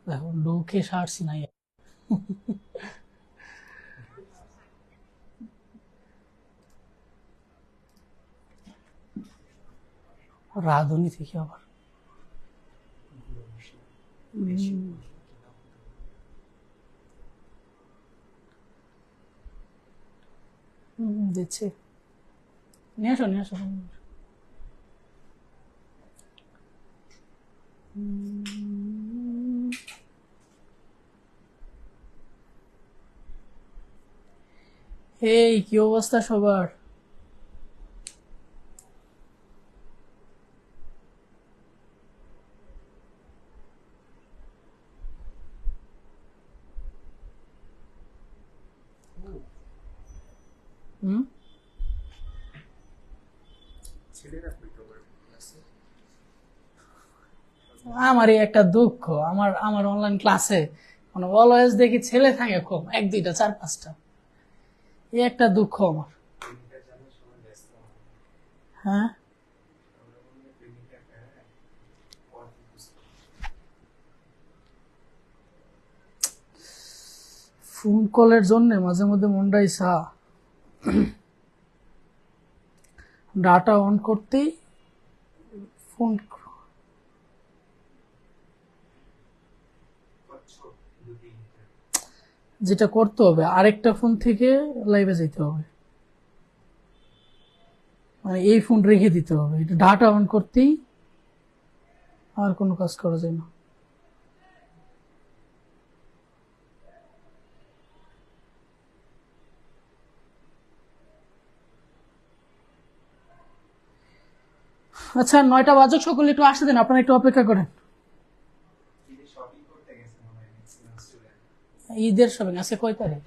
দেখো ঢুকে সারছি নাই। রাধুনি থেকে আবার দিচ্ছে। নিয়ে আসো নিয়ে আসো। এই কি অবস্থা সবার? হুম, আমার এই একটা দুঃখ, আমার আমার অনলাইন ক্লাসে মানে অলওয়েজ দেখি ছেলে থাকে কম, এক দুইটা চার পাঁচটা। এই একটা দুঃখ আমার। হ্যাঁ, ফোন কলের জন্য মাঝে মধ্যে মনটাই সা, ডাটা অন করতেই ফোন। যেটা করতে হবে আরেকটা ফোন থেকে লাইভে যেতে হবে, মানে এই ফোন রেখে দিতে হবে, এটা ডাটা অন করতেই আর কোনো কাজ করা যায় না। আচ্ছা 9টা বাজুক, সকলে একটু আসতে দেন, আপনারা একটু অপেক্ষা করেন। ঈদের শপিং আজকে কয় তারিখ?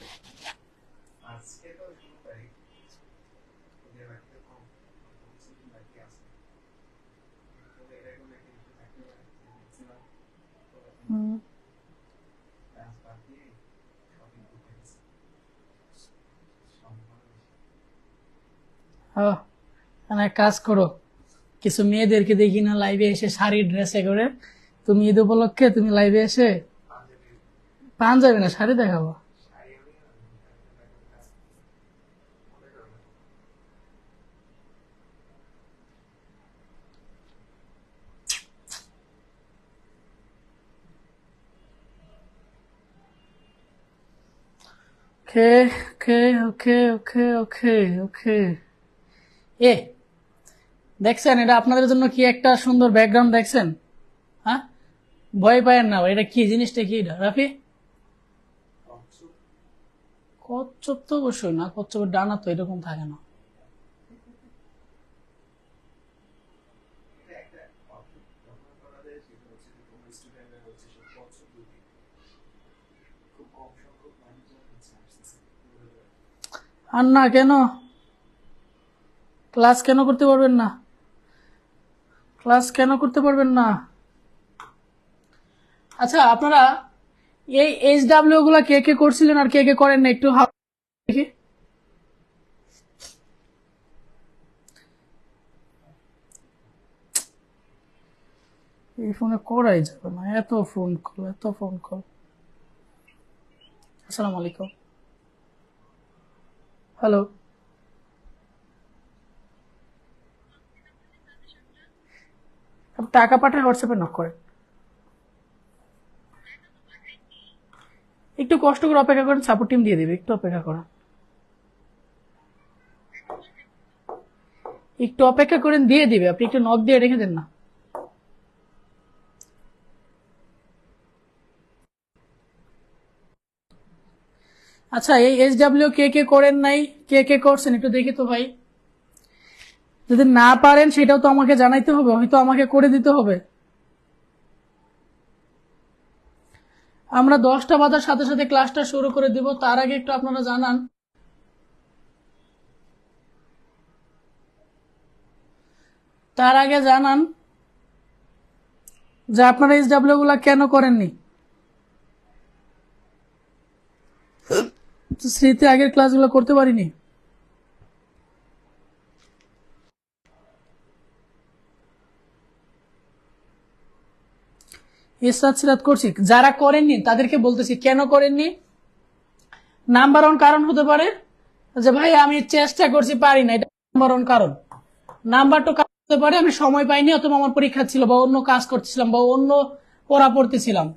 হ্যাঁ, এক কাজ করো, কিছু মেয়েদেরকে দেখি না লাইভে এসে শাড়ি ড্রেসে করে, তুমি ঈদ উপলক্ষে তুমি লাইভে এসে পাঞ্জাবি না শাড়ি দেখাবো। ওকে ওকে ওকে ওকে ওকে ওকে। এ দেখছেন এটা আপনাদের জন্য কি একটা সুন্দর ব্যাকগ্রাউন্ড দেখছেন? হ্যাঁ, ভয় পায়েন না ভাই, এটা কি জিনিসটা কি এটা রাফি? কচ্ছপ তো অবশ্যই না, কচ্ছপের ডানা তো এরকম থাকে না। আর না কেন ক্লাস কেন করতে পারবেন না? ক্লাস কেন করতে পারবেন না? আচ্ছা আপনারা এই HW গুলা কে কে করছিলেন আর কে কে করেন না একটু দেখি। এই ফোনে করাই যাবে না, এত ফোন কল এত ফোন কল। আসসালামু আলাইকুম। হ্যালো, টাকা পাঠায় হোয়াটসঅ্যাপে নক করেন। একটু কষ্ট করে অপেক্ষা করেন, সাপোর্ট টিম দিয়ে দিবে, একটু অপেক্ষা করেন, একটু অপেক্ষা করেন দিয়ে দিবে, আপনি একটু নক দিয়ে রেখে দেন না। আচ্ছা এই HW কে কে করেন নাই, কে কে করছেন একটু দেখি তো ভাই। যদি না পারেন সেটাও তো আমাকে জানাইতে হবে, হয়তো আমাকে করে দিতে হবে। আমরা 10টা বাজার সাথে সাথে ক্লাসটা শুরু করে দিব, তার আগে একটু আপনারা জানান, তার আগে জানান যে আপনারা HW গুলা কেন করেননি। স্মৃতি আগের ক্লাসগুলো করতে পারিনি। ইসরাত সিরাত করছি, যারা করেননি তাদেরকে বলতেছি কেন করেননি। নাম্বার ওয়ান কারণ হতে পারে যে ভাই আমি চেষ্টা করছি পারি না, এটা নাম্বার ওয়ান কারণ। নাম্বার টু কারণ হতে পারে আমি সময় পাইনি, অথবা আমার পরীক্ষা ছিল বা অন্য কাজ করতেছিলাম বা অন্য পড়া পড়তেছিলাম।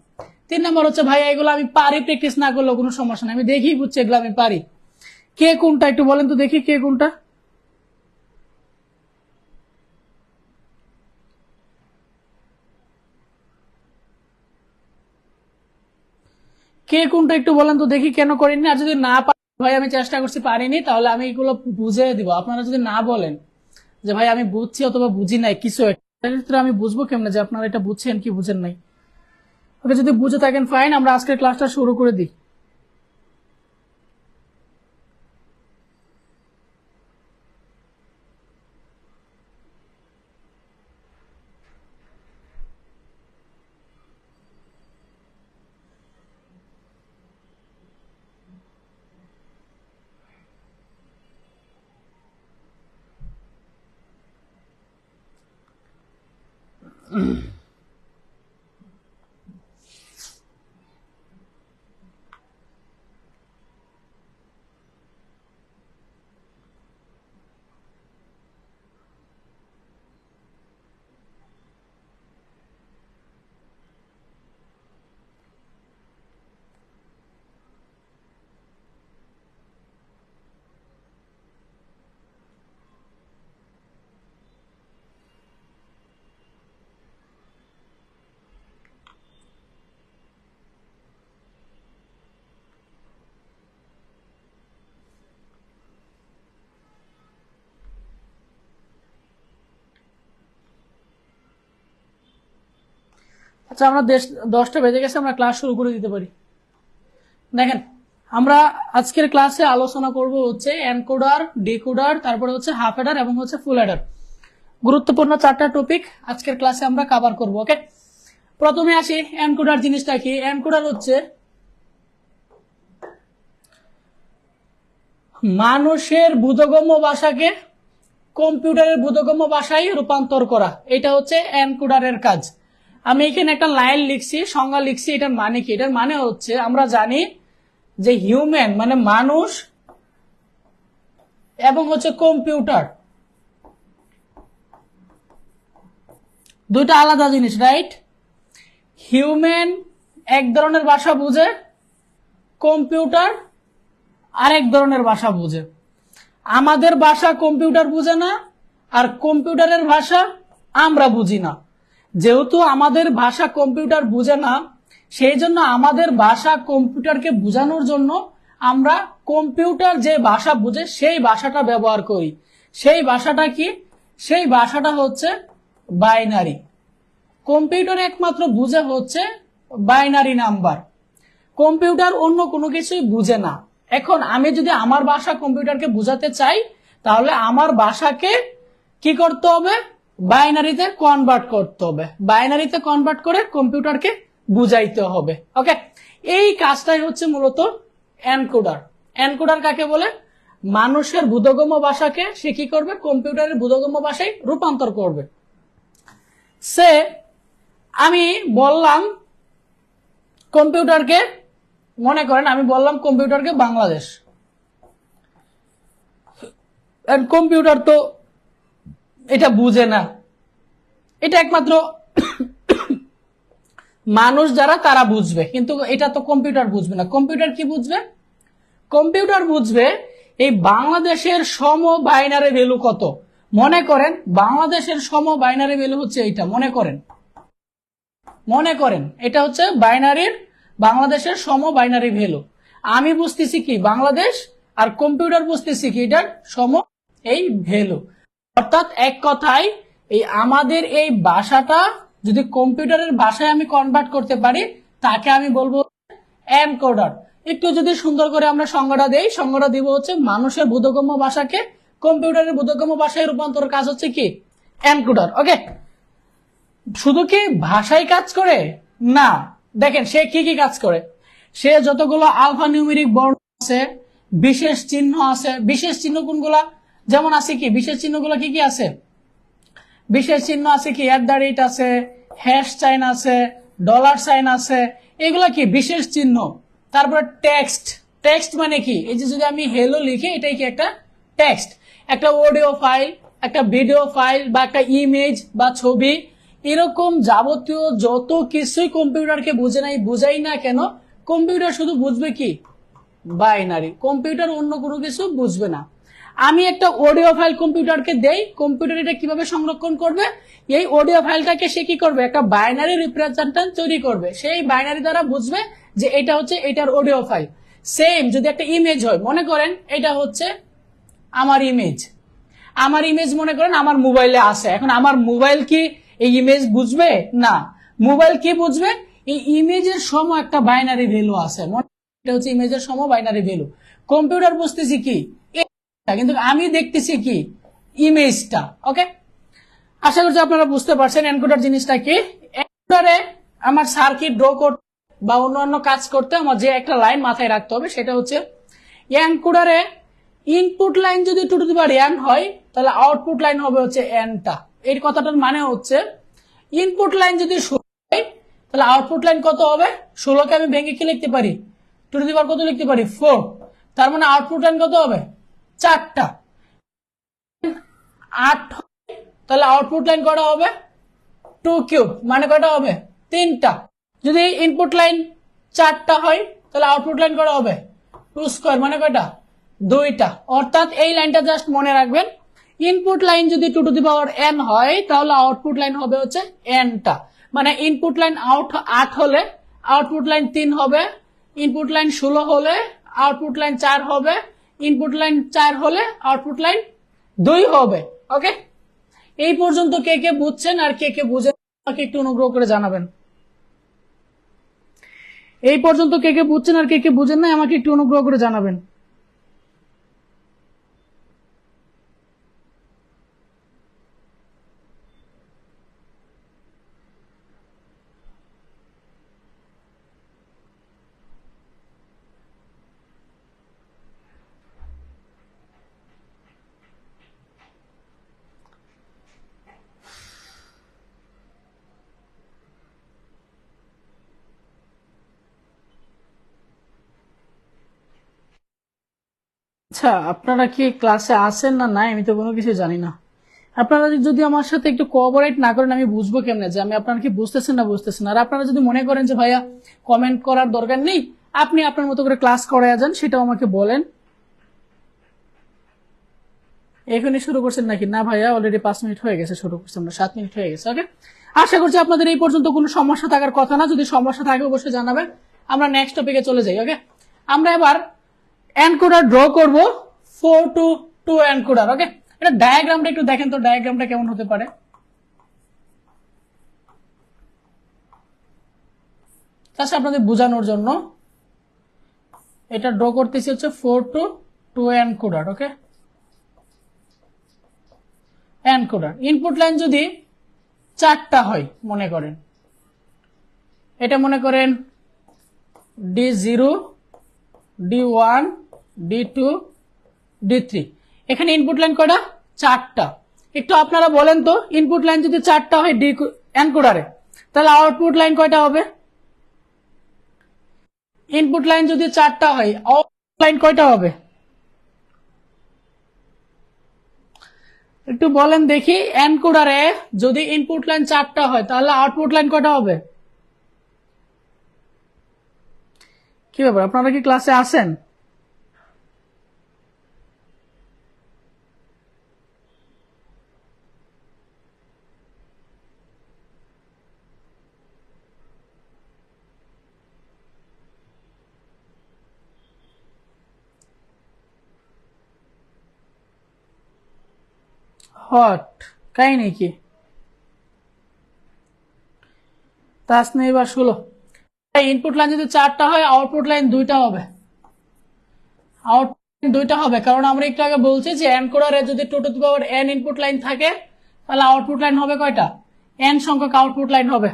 3 নাম্বার হচ্ছে ভাই এগুলো আমি পারি, প্র্যাকটিস না করলেও কোনো সমস্যা নেই, আমি দেখি বুঝছি এগুলো আমি পারি। কে কোনটা একটু বলেন তো দেখি, কে কোনটা? কে কোনটা একটু বলেন তো দেখি কেন করেননি। আর যদি না পারি ভাই আমি চেষ্টা করছি পারিনি, তাহলে আমি এগুলো বুঝে দিব। আপনারা যদি না বলেন যে ভাই আমি বুঝছি অথবা বুঝি নাই কিছু একটা, সেক্ষেত্রে আমি বুঝবো কেমনে যে আপনারা এটা বুঝছেন কি বুঝেন নাই। ওকে, যদি বুঝে থাকেন ফাইন, আমরা আজকের ক্লাসটা শুরু করে দিই। আচ্ছা, আমরা 10টা বেজে গেছে, আমরা ক্লাস শুরু করে দিতে পারি। দেখেন, আমরা আজকের ক্লাসে আলোচনা করব হচ্ছে এনকোডার, ডিকোডার, তারপরে হচ্ছে হাফ অ্যাডার এবং হচ্ছে ফুল অ্যাডার। গুরুত্বপূর্ণ 4টা টপিক আজকের ক্লাসে আমরা কভার করব। ওকে, প্রথমে আসি এনকোডার জিনিসটা কি। এনকোডার হচ্ছে মানুষের বোধগম্য ভাষাকে কম্পিউটারের বোধগম্য ভাষায় রূপান্তর করা, এটা হচ্ছে এনকোডারের কাজ। আমি এখানে একটা লাইন লিখছি, সংজ্ঞা লিখছি, এটার মানে কি? এটার মানে হচ্ছে আমরা জানি যে হিউম্যান মানে মানুষ এবং হচ্ছে কম্পিউটার দুইটা আলাদা জিনিস, রাইট? হিউম্যান এক ধরনের ভাষা বুঝে, কম্পিউটার আরেক ধরনের ভাষা বুঝে। আমাদের ভাষা কম্পিউটার বুঝে না, আর কম্পিউটারের ভাষা আমরা বুঝি না। যেহেতু আমাদের ভাষা কম্পিউটার বুঝে না, সেই জন্য আমাদের ভাষা কম্পিউটারকে বোঝানোর জন্য আমরা কম্পিউটার যে ভাষা বুঝে সেই ভাষাটা ব্যবহার করি। সেই ভাষাটা কি? সেই ভাষাটা হচ্ছে বাইনারি। কম্পিউটার একমাত্র বুঝে হচ্ছে বাইনারি নাম্বার, কম্পিউটার অন্য কোনো কিছুই বুঝে না। এখন আমি যদি আমার ভাষা কম্পিউটারকে বুঝাতে চাই, তাহলে আমার ভাষাকে কি করতে হবে? বাইনারিতে কনভার্ট করতে হবে, বাইনারিতে কনভার্ট করে কম্পিউটারকে বুঝাইতে হবে। ওকে, এই কাজটাই হচ্ছে মূলত এনকোডার। এনকোডার কাকে বলে? মানুষের বোধগম্য ভাষাকে সে কি করবে? কম্পিউটারের বোধগম্য ভাষায় রূপান্তর করবে। সে আমি বললাম কম্পিউটারকে, মনে করেন আমি বললাম কম্পিউটারকে বাংলাদেশ, কম্পিউটার তো এটা বুঝে না, এটা একমাত্র মানুষ যারা তারা বুঝবে, কিন্তু এটা তো কম্পিউটার বুঝবে না। কম্পিউটার কি বুঝবে? কম্পিউটার বুঝবে এই বাংলাদেশের সম বাইনারি ভ্যালু কত। মনে করেন বাংলাদেশের সম বাইনারি ভ্যালু হচ্ছে এইটা, মনে করেন এটা হচ্ছে বাইনারির, বাংলাদেশের সম বাইনারি ভ্যালু। আমি বুঝতেছি কি বাংলাদেশ, আর কম্পিউটার বুঝতেছি কি এটার সম এই ভ্যালু। অর্থাৎ এক কথায় এই আমাদের এই ভাষাটা যদি কম্পিউটারের ভাষায় আমি কনভার্ট করতে পারি, তাকে আমি বলবো এনকোডার। একটু যদি সুন্দর করে আমরা সংজ্ঞাটা দেই, সংজ্ঞাটা দিব হচ্ছে মানুষের বোধগম্য ভাষাকে কম্পিউটারের বোধগম্য ভাষায় রূপান্তর কাজ হচ্ছে কি এনকোডার। ওকে, শুধু কি ভাষায় কাজ করে না, দেখেন সে কি কি কাজ করে। সে যতগুলো আলফা নিউমেরিক বর্ণ আছে, বিশেষ চিহ্ন আছে, বিশেষ চিহ্ন কোনগুলা? যেমন আছে কি বিশেষ চিহ্নগুলো কি কি আছে? বিশেষ চিহ্ন আছে কি @ আছে, হ্যাশ সাইন আছে, ডলার সাইন আছে, এগুলা কি বিশেষ চিহ্ন। তারপরে টেক্সট, টেক্সট মানে কি, এই যে যদি আমি হেলো লিখি এটাই কি একটা টেক্সট। একটা অডিও ফাইল, একটা ভিডিও ফাইল বা একটা ইমেজ বা ছবি, এরকম যাবতীয় যত কিছুই কম্পিউটারকে বুঝাই না কেন, কম্পিউটার শুধু বুঝবে কি বাইনারি, কম্পিউটার অন্য কোনো কিছু বুঝবে না। আমি একটা অডিও ফাইল কম্পিউটারকে দেই, কম্পিউটার এটা কিভাবে সংরক্ষণ করবে, এই অডিও ফাইলটাকে সে কি করবে, একটা বাইনারি রিপ্রেজেন্টেশন তৈরি করবে, সেই বাইনারি দ্বারা বুঝবে যে এটা হচ্ছে এটার অডিও ফাইল। সেম যদি একটা ইমেজ হয়, মনে করেন এটা হচ্ছে আমার ইমেজ, আমার ইমেজ মনে করেন আমার মোবাইলে আছে, এখন আমার মোবাইল কি এই ইমেজ বুঝবে না, মোবাইল কি বুঝবে, এই ইমেজের সম একটা বাইনারি ভ্যালু আছে, এটা হচ্ছে ইমেজের সম বাইনারি ভ্যালু। কম্পিউটার বুঝতেছি কি এটা, কিন্তু আমি দেখতেছি কি ইমেজটা। ওকে, আশা করছি আপনারা বুঝতে পারছেন এনকোডার জিনিসটা কি। এনকোডারে আমার সার্কিট ড্র করতে বা অন্যান্য কাজ করতে আমার যে একটা লাইন মাথায় রাখতে হবে সেটা হচ্ছে এনকোডারে ইনপুট লাইন যদি 2 টু দি পাওয়ার n হয় তাহলে আউটপুট লাইন হবে হচ্ছে n-টা। এই কথাটার মানে হচ্ছে ইনপুট লাইন যদি 16 হয় তাহলে আউটপুট লাইন কত হবে, 16কে আমি ভেঙে কি লিখতে পারি, 2 টু দি পাওয়ার কত লিখতে পারি 4, তার মানে আউটপুট লাইন কত হবে 4টা। 8 তাহলে আউটপুট লাইন কটা হবে 2 কিউব, মানে কটা হবে 3টা। যদি ইনপুট লাইন 4টা হয় তাহলে আউটপুট লাইন কটা হবে 2 স্কয়ার, মানে কয়টা 2টা। অর্থাৎ এই লাইনটা জাস্ট মনে রাখবেন, ইনপুট লাইন যদি 2 টু দি পাওয়ার n হয় তাহলে আউটপুট লাইন হবে হচ্ছে n-টা, মানে ইনপুট লাইন 8 হলে আউটপুট লাইন 3 হবে, ইনপুট লাইন 16 হলে আউটপুট লাইন 4 হবে, ইনপুট লাইন 4 হলে আউটপুট লাইন 2 হবে। ওকে, এই পর্যন্ত কে কে বুঝছেন আর কে কে বুঝেন আমাকে একটু অনুগ্রহ করে জানাবেন। এই পর্যন্ত কে কে বুঝছেন আর কে কে বুঝেন না আমাকে একটু অনুগ্রহ করে জানাবেন। আচ্ছা, আপনারা কি ক্লাসে আসেন না নাই আমি তো কোনো কিছু জানি না। আপনারা যদি আমার সাথে একটু কোঅপারেট না করেন আমি বুঝবো কেমনে যে আমি আপনারা কি বুঝতেছেন না বুঝতেছেন। আর আপনারা যদি মনে করেন যে ভাইয়া কমেন্ট করার দরকার নেই, আপনি আপনার মতো করে ক্লাস করে যান, সেটাও আমাকে বলেন। এখনই শুরু করছেন নাকি? না ভাইয়া, অলরেডি 5 মিনিট হয়ে গেছে, শুরু করছি আমরা 7 মিনিট হয়ে গেছে। ওকে, আশা করছি আপনাদের এই পর্যন্ত কোনো সমস্যা থাকার কথা না, যদি সমস্যা থাকে অবশ্যই জানাবেন। আমরা নেক্সট টপিকে চলে যাই। ওকে, আমরা এবার এনকোডার ড্র করব 4 to 2 এনকোডার। ওকে, এটা ডায়াগ্রামটা একটু দেখেন তো, ডায়াগ্রামটা কেমন হতে পারে। জাস্ট আপনাদের বোঝানোর জন্য এটা ড্র করতেছি হচ্ছে 4 to 2 encoder. Okay, encoder input line যদি 4টা হয়, মনে করেন এটা মনে করেন D0, D1, D2, D3, এখানে ইনপুট লাইন কয়টা 4টা। একটু আপনারা বলেন তো, ইনপুট লাইন যদি 4টা হয় এনকোডারে তাহলে আউটপুট লাইন কয়টা হবে? ইনপুট লাইন যদি 4টা হয় আউটপুট লাইন কয়টা হবে? একটু বলেন দেখি, এনকোডারে যদি ইনপুট লাইন 4টা হয় তাহলে আউটপুট লাইন কয়টা হবে? কি ব্যাপার, আপনারা কি ক্লাসে আসেন? হট কাহিনী কি? তাস নেই বা 16, ইনপুট লাইন যদি 4টা হয় আউটপুট লাইন 2টা হবে। আউটপুট লাইন 2টা হবে কারণ আমরা একটু আগে বলছি যে এনকোডারে যদি 2 to the power n input line থাকে তাহলে আউটপুট লাইন হবে কয়টা? n সংখ্যক আউটপুট লাইন হবে।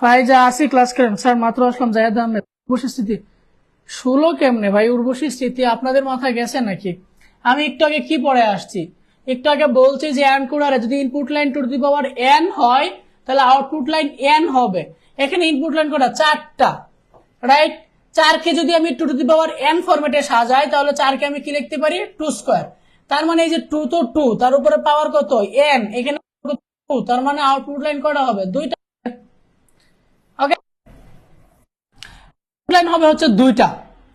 ফাইজা আসি ক্লাস করেন স্যার, মাত্র আসলাম। জায়েদ আহমেদ, উর্বশী স্মৃতি 16 কেমনে ভাই? উর্বশী স্মৃতি আপনাদের মাথায় গেছে নাকি? আমি একটু আগে কি পড়ে আসছি, একটু আগে বলছি যে এনকোডারে যদি input line 2 to the power n হয় তাহলে আউটপুট লাইন n হবে। এখানে ইনপুট লাইন কটা? 4টা, রাইট? 4কে যদি আমি 2 টু দি পাওয়ার n ফরম্যাটে সাজাই তাহলে 4কে আমি কি লিখতে পারি? 2 স্কয়ার। তার মানে এই যে 2 তো 2, তার উপরে পাওয়ার কত? n, এখানে 2, তার মানে আউটপুট লাইন কটা হবে? 2টা। ওকে, লাইন হবে হচ্ছে 2টা।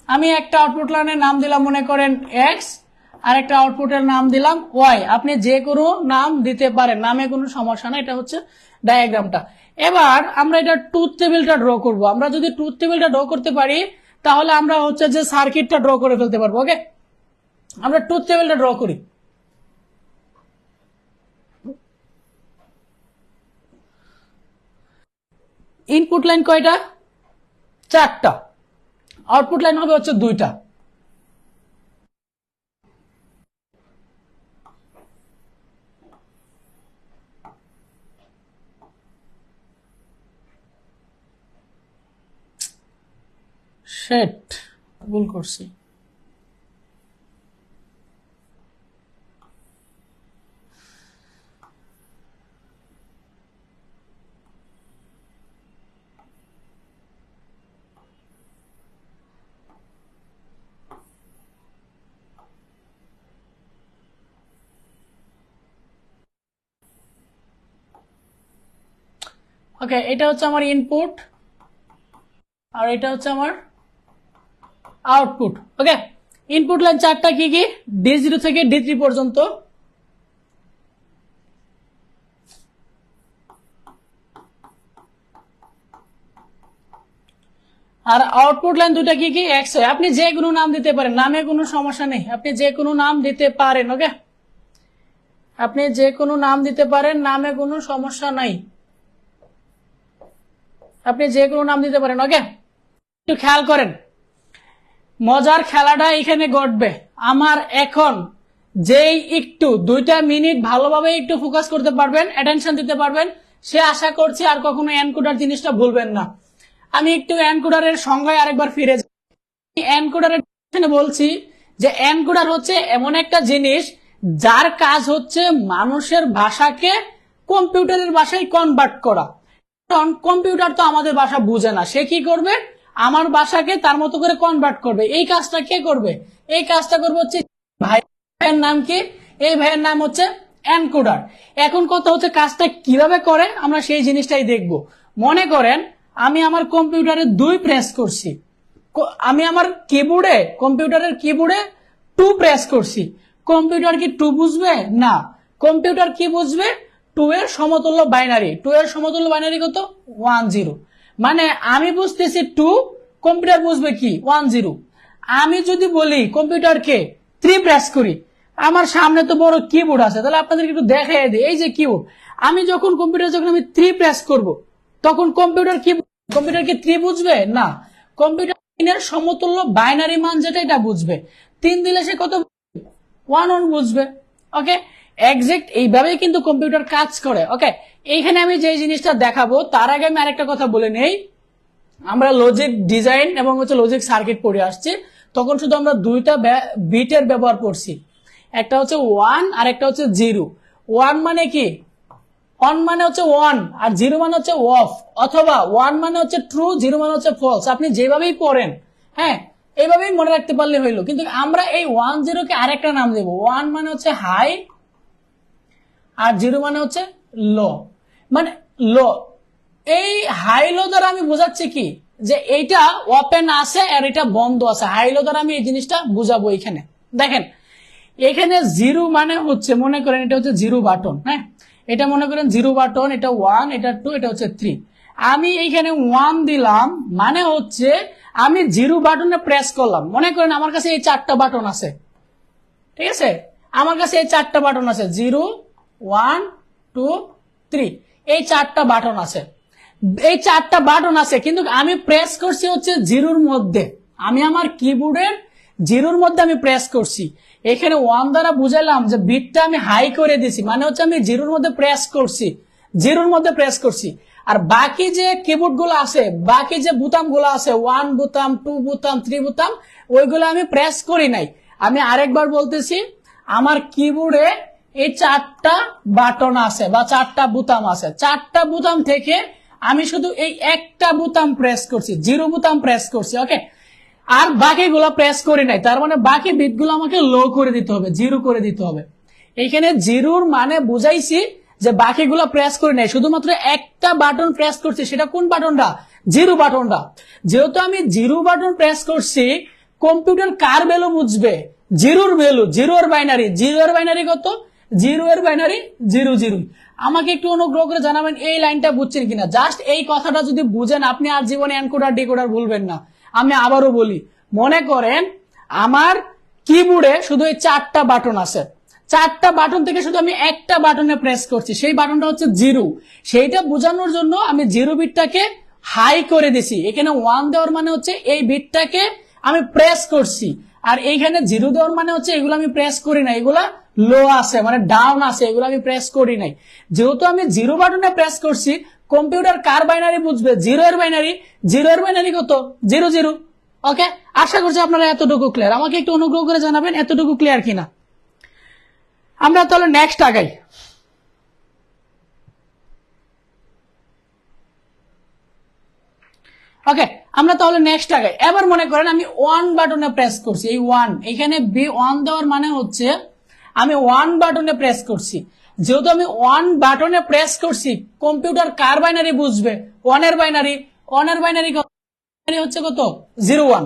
আমি একটা আউটপুট লাইনের নাম দিলাম মনে করেন x, আর একটা আউটপুটের নাম দিলাম y। আপনি যে কোনো নাম দিতে পারেন, নামে কোনো সমস্যা না। এটা হচ্ছে ডায়াগ্রামটা। এবার আমরা এটা ট্রুথ টেবিলটা ড্র করব। আমরা যদি ট্রুথ টেবিলটা ড্র করতে পারি তাহলে আমরা হচ্ছে যে সার্কিটটা ড্র করে ফেলতে পারবো। ওকে, আমরা ট্রুথ টেবিলটা ড্র করি। ইনপুট লাইন কয়টা? 4টা। আউটপুট লাইন হবে হচ্ছে 2টা। শেট, ভুল করছি। ওকে, এটা হচ্ছে আমার ইনপুট আর এটা হচ্ছে আমার আউটপুট। ওকে, ইনপুট লাইন 4টা কি কি? D0 থেকে D3 পর্যন্ত। আর আউটপুট লাইন 2টা কি কি? x। আপনি যে কোনো নাম দিতে পারেন, নামে কোনো সমস্যা নেই, আপনি যে কোনো নাম দিতে পারেন। ওকে, আপনি যে কোনো নাম দিতে পারেন, নামে কোনো সমস্যা নাই, আপনি যে কোনো নাম দিতে পারেন। ওকে, একটু খেয়াল করেন, মজার খেলাটা এখানে ঘটবে। আমার এখন যেই একটু 2টা মিনিট ভালোভাবে একটু ফোকাস করতে পারবেন, অ্যাটেনশন দিতে পারবেন, সে আশা করছি আর কখনো এনকোডার জিনিসটা ভুলবেন না। আমি একটু এনকোডারের সংজ্ঞায় আরেকবার ফিরে যাই। এনকোডারের বলছি যে এনকোডার হচ্ছে এমন একটা জিনিস যার কাজ হচ্ছে মানুষের ভাষাকে কম্পিউটারের ভাষায় কনভার্ট করা। কারণ কম্পিউটার তো আমাদের ভাষা বুঝে না, সে কি করবে? আমার ভাষাকে তার মতো করে কনভার্ট করবে। এই কাজটা কে করবে? এই কাজটা করবে হচ্ছে ভাইয়ের নাম কি? এই ভাইয়ের নাম হচ্ছে এনকোডার। এখন কথা হচ্ছে কাজটা কিভাবে করে, আমরা সেই জিনিসটাই দেখব। মনে করেন আমি আমার কম্পিউটারে 2 প্রেস করছি, আমি আমার কিবোর্ডে, কম্পিউটারের কিবোর্ডে 2 প্রেস করছি। কম্পিউটার কি 2 বুঝবে? না। কম্পিউটার কি বুঝবে? 2 এর সমতুল্য বাইনারি। 2 এর সমতুল্য বাইনারি কত? 1 0। মানে আমি বুঝতেছি 2, কম্পিউটার বুঝবে কি? 1 0। আমি যদি বলি কম্পিউটারকে 3 প্রেস করি, আমার সামনে তো বড় কিবোর্ড আছে, তাহলে আপনাদেরকে একটু দেখাই দিই। এই যে কিবোর্ড, আমি যখন কম্পিউটার যখন আমি 3 প্রেস করব তখন কম্পিউটার কি, কম্পিউটার কি 3 বুঝবে? না। কম্পিউটার 3 এর সমতুল্য বাইনারি মান যেটা এটা বুঝবে। 3 দিলে সে কত? 1 1 বুঝবে। ওকে, এক্সাক্ট এইভাবেই কিন্তু কম্পিউটার কাজ করে। ওকে, এইখানে আমি যে জিনিসটা দেখাবো তার আগে আমি আরেকটা কথা বলে নেই। আমরা লজিক ডিজাইন এবং হচ্ছে লজিক সার্কিট পড়ে আসছি, তখন শুধু আমরা 2টা বিটের ব্যবহার করছি। একটা হচ্ছে 1 আর একটা হচ্ছে 0। 1 মানে কি? 1 মানে হচ্ছে 1 আর 0 মানে হচ্ছে অফ, অথবা 1 মানে হচ্ছে ট্রু, 0 মানে হচ্ছে ফলস। আপনি যেভাবেই পড়েন, হ্যাঁ, এইভাবেই মনে রাখতে পারলে হইলো। কিন্তু আমরা এই 1 0 কে আরেকটা নাম দেব। 1 মানে হচ্ছে হাই আর 0 মানে হচ্ছে লো, মানে লো। এই হাই লো দ্বারা আমি বোঝাচ্ছি কি? যে এইটা ওপেন আছে আর এটা বন্ধ আছে। হাই লো দ্বারা আমি এই জিনিসটা বুঝাবো। এখানে দেখেন, এখানে 0 মানে হচ্ছে, মনে করেন এটা হচ্ছে 0 বাটন, হ্যাঁ, এটা মনে করেন 0 বাটন, এটা 1, এটা 2, এটা হচ্ছে 3। আমি এইখানে 1 দিলাম মানে হচ্ছে আমি 0 বাটনে প্রেস করলাম। মনে করেন আমার কাছে এই 4টা বাটন আছে, ঠিক আছে? আমার কাছে এই 4টা বাটন আছে, 0 1 2 3, এই 4টা বাটন আছে। এই 4টা বাটন আছে, কিন্তু আমি প্রেস করছি হচ্ছে 0-র মধ্যে। আমি আমার কিবোর্ডের 0-র মধ্যে আমি প্রেস করছি। এখানে 1 দ্বারা বুঝালাম যে বিটটা আমি হাই করে দিছি, মানে হচ্ছে আমি 0-র মধ্যে প্রেস করছি, 0-র মধ্যে প্রেস করছি। আর বাকি যে কিবোর্ড গুলো আছে, বাকি যে বোতাম গুলো আছে, 1 বোতাম, 2 বোতাম, 3 বোতাম, ওইগুলো আমি প্রেস করি নাই। আমি আরেকবার বলতেছি, আমার কিবোর্ডে এই 4টা বাটন আছে বা 4টা বোতাম আছে। 4টা বোতাম থেকে আমি শুধু এই একটা বোতাম প্রেস করছি, জিরো বোতাম প্রেস করছি, ওকে, আর বাকিগুলো প্রেস করি নাই, তার মানে বাকি বিটগুলো আমাকে লো করে দিতে হবে, জিরো করে দিতে হবে। এইখানে জিরোর মানে বুঝাইছি যে বাকিগুলো প্রেস করি নাই, শুধুমাত্র একটা বাটন প্রেস করছি, সেটা কোন বাটনটা? জিরো বাটনটা। যেহেতু আমি জিরো বাটন প্রেস করছি, কম্পিউটার কার ভ্যালু বুঝবে? জিরোর ভ্যালু, জিরো এর বাইনারি। জিরো এর বাইনারি কত? জিরো এর বাইনারি জিরো জিরো। আমাকে একটু অনুগ্রহ করে জানাবেন এই লাইনটা বুঝছেন কিনা। জাস্ট এই কথাটা যদি বুঝেন, আপনি আর জীবনে এনকোডার ডিকোডার ভুলবেন না। আমি আবারও বলি, মনে করেন আমার কিবোর্ডে শুধু এই 4টা বাটন আছে, 4টা বাটন থেকে শুধু আমি একটা বাটনে প্রেস করছি, সেই বাটনটা হচ্ছে জিরো। সেইটা বোঝানোর জন্য আমি জিরো বিটটাকে হাই করে দিছি। এখানে 1 দেওয়ার মানে হচ্ছে এই বিটটাকে আমি প্রেস করছি, আর এইখানে জিরো দেওয়ার মানে হচ্ছে এগুলো আমি প্রেস করি না, এগুলা লো আছে, মানে ডাউন আছে, এগুলো আমি প্রেস করি নাই। যেহেতু আমি জিরো বাটনে প্রেস করছি, কম্পিউটার কার বাইনারি বুঝবে? জিরো এর বাইনারি। জিরো এর বাইনারি কত? Zero zero. ওকে, আশা করছি আপনারা এতটুকু ক্লিয়ার। আমাকে একটু অনুগ্রহ করে জানাবেন এতটুকু ক্লিয়ার কিনা। আমরা তাহলে নেক্সট আগাই। ওকে, আমরা তাহলে নেক্সট আগাই। এবার মনে করেন আমি 1 বাটনে প্রেস করছি, এই 1, এখানে B1 দেওয়ার মানে হচ্ছে আমি 1 বাটনে প্রেস করছি। যেহেতু আমি 1 বাটনে প্রেস করছি, কম্পিউটার কার বাইনারি বুঝবে? 1 এর বাইনারি। 1 এর বাইনারি হচ্ছে কত? 01।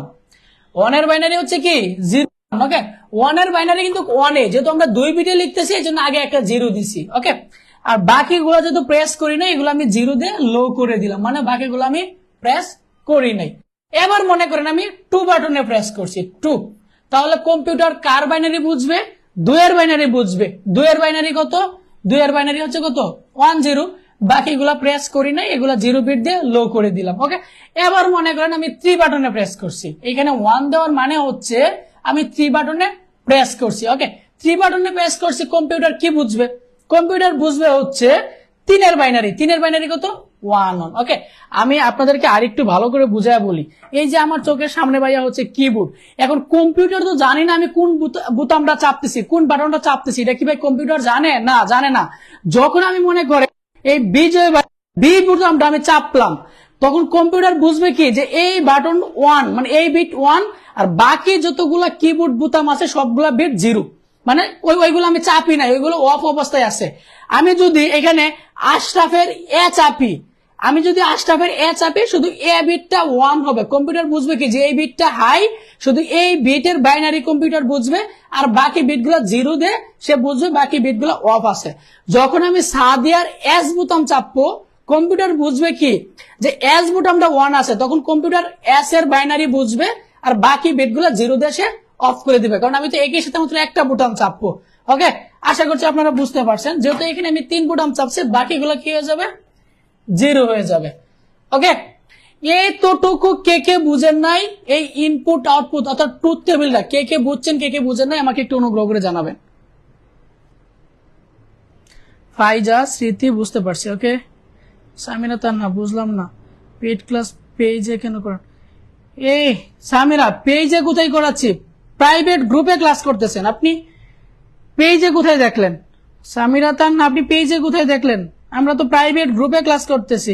1 এর বাইনারি হচ্ছে কি? 0। ওকে, 1 এর বাইনারি কিন্তু 1 এ, যেহেতু আমরা 2 বিটে লিখতেছি এই জন্য আগে একটা জিরো দিছি। ওকে, আর বাকিগুলো যেহেতু প্রেস করি না, এগুলো আমি জিরো দিয়ে লো করে দিলাম, মানে বাকিগুলো আমি প্রেস করি নাই। এবার মনে করেন আমি 2 বাটনে প্রেস করছি, 2। তাহলে কম্পিউটার কার বাইনারি বুঝবে? 2 এর বাইনারি বুঝবে। 2 এর বাইনারি কত? 2 এর বাইনারি হচ্ছে কত? 10। বাকিগুলা প্রেস করি নাই, এগুলা জিরো বিট দিয়ে লো করে দিলাম। ওকে, এবার মনে করেন আমি 3 বাটনে প্রেস করছি। এখানে 1 দেওয়ার মানে হচ্ছে আমি 3 বাটনে প্রেস করছি। ওকে, 3 বাটনে প্রেস করছি, কম্পিউটার কি বুঝবে? কম্পিউটার বুঝবে হচ্ছে 3 এর বাইনারি। 3 এর বাইনারি কত? 1 1। ওকে, আমি আপনাদেরকে আরেকটু ভালো করে বুঝায় বলি। এই যে আমার চোখের সামনে ভাইয়া হচ্ছে কিবোর্ড, এখন কম্পিউটার তো জানি না আমি কোন বোতামটা চাপতেছি, কোন বাটনটা চাপতেছি, এটা কি ভাই কম্পিউটার জানে? না, জানে না। যখন আমি মনে করে এই বি বোতামটা আমি চাপলাম, তখন কম্পিউটার বুঝবে কি যে এই বাটন 1, মানে এই বিট 1, আর বাকি যতগুলা কিবোর্ড বোতাম আছে সবগুলা বিট জিরো, মানে ওইগুলো আমি চাপি নাই, ওইগুলো অফ অবস্থায় আছে। আমি যদি এখানে আশরাফের এ চাপি, আমি যদি আশরাফের এ চাপি, শুধু এ বিটটা 1 হবে, কম্পিউটার বুঝবে কি যে এই বিটটা হাই, শুধু এই বিটের বাইনারি কম্পিউটার বুঝবে, আর বাকি বিটগুলো জিরো দে সে বুঝবে বাকি বিটগুলো অফ আছে। যখন আমি সাদিয়ার এস বোতাম চাপবো, কম্পিউটার বুঝবে কি যে এস বোতামটা 1 আছে, তখন কম্পিউটার এস এর বাইনারি বুঝবে, আর বাকি বিটগুলো জিরো দিয়ে সে অফ করে দিবে, কারণ আমি তো একই সাথে মাত্র একটা বোতাম চাপবো। ওকে, আশা করছি আপনারা বুঝতে পারছেন। যেহেতু এখানে আমি 3 বোতাম চাপছি, বাকিগুলো কি হয়ে যাবে? জিরো হয়ে যাবে। ওকে, এতটুকু কে কে বুঝেন নাই? এই ইনপুট আউটপুট অর্থাৎ ট্রুথ টেবিলটা কে কে বুঝছেন, কে কে বুঝেন নাই, আমাকে একটু অনুগ্রহ করে জানাবেন। ফাইজা, স্মৃতি বুঝতে পারছি। ওকে, সামিরা তার না, বুঝলাম না। পেড ক্লাস পেজে কেন করেন? এই সামিরা, পেজে কোথায় করাচ্ছি? প্রাইভেট গ্রুপে ক্লাস করতেছেন আপনি, পেজে কোথায় দেখলেন? সামিরা তার না, আপনি পেজে কোথায় দেখলেন? আমরা তো প্রাইভেট গ্রুপে ক্লাস করতেছি।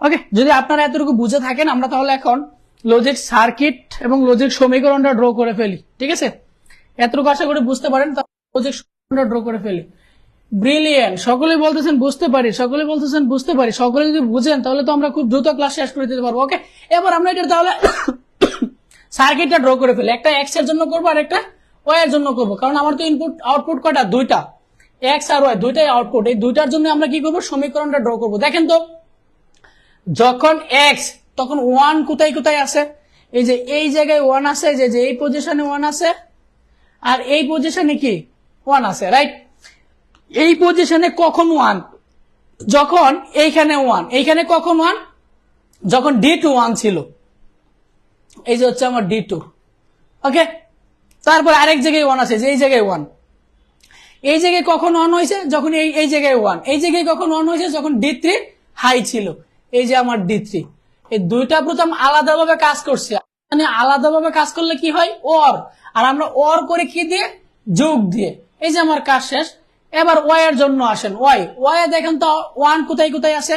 ওকে, যদি আপনারা এতটুকু বুঝে থাকেন, আমরা তাহলে এখন লজিক সার্কিট এবং লজিক সমীকরণটা ড্র করে ফেলি। ঠিক আছে, এতটুকু আশা করে বুঝতে পারেন, লজিক সমীকরণটা ড্র করে ফেলি। ব্রিলিয়েন্ট, সকলেই বলতেছেন বুঝতে পারি, সকলে বলতেছেন বুঝতে পারি। সকলে যদি বুঝেন তাহলে তো আমরা খুব দ্রুত ক্লাস শেষ করে দিতে পারবো। ওকে, এবার আমরা এটা তাহলে সার্কিটটা ড্র করে ফেলি। একটা এক্স এর জন্য করবো আর একটা ওয়াই এর জন্য করবো, কারণ আমার তো ইনপুট আউটপুট কটা? দুইটা, এক্স আর ওয়াই, দুইটাই আউটপুট। এই দুইটার জন্য আমরা কি করবো? সমীকরণটা ড্র করবো। দেখেন তো, যখন এক্স, তখন 1 কোথায় কোথায় আছে? এই যে এই জায়গায় 1 আছে, যে এই পজিশনে 1 আছে, আর এই পজিশনে কি 1 আছে, রাইট? এই পজিশনে কখন 1? যখন এইখানে 1, এইখানে কখন 1? যখন D2 1 ছিল। এই যে হচ্ছে আমার D2। ওকে, তারপর আরেক জায়গায় 1 আছে, যে এই জায়গায় 1। এই জায়গায় কখন 1 হয়েছে? যখন এই জায়গায় 1। এই জায়গায় কখন 1 হয়েছে? যখন D3 হাই ছিল। এই যে আমার D3। এই দুইটা প্রথম আলাদাভাবে কাজ করছে, মানে আলাদাভাবে কাজ করলে কি হয়? ওর। আর আমরা অর করে কি দিয়ে, যোগ দিয়ে। এই যে আমার কাজ শেষ। এবার ওয়াই এর জন্য আসেন। ওয়াই দেখেন তো ওয়ান কোথায় কোথায় আছে,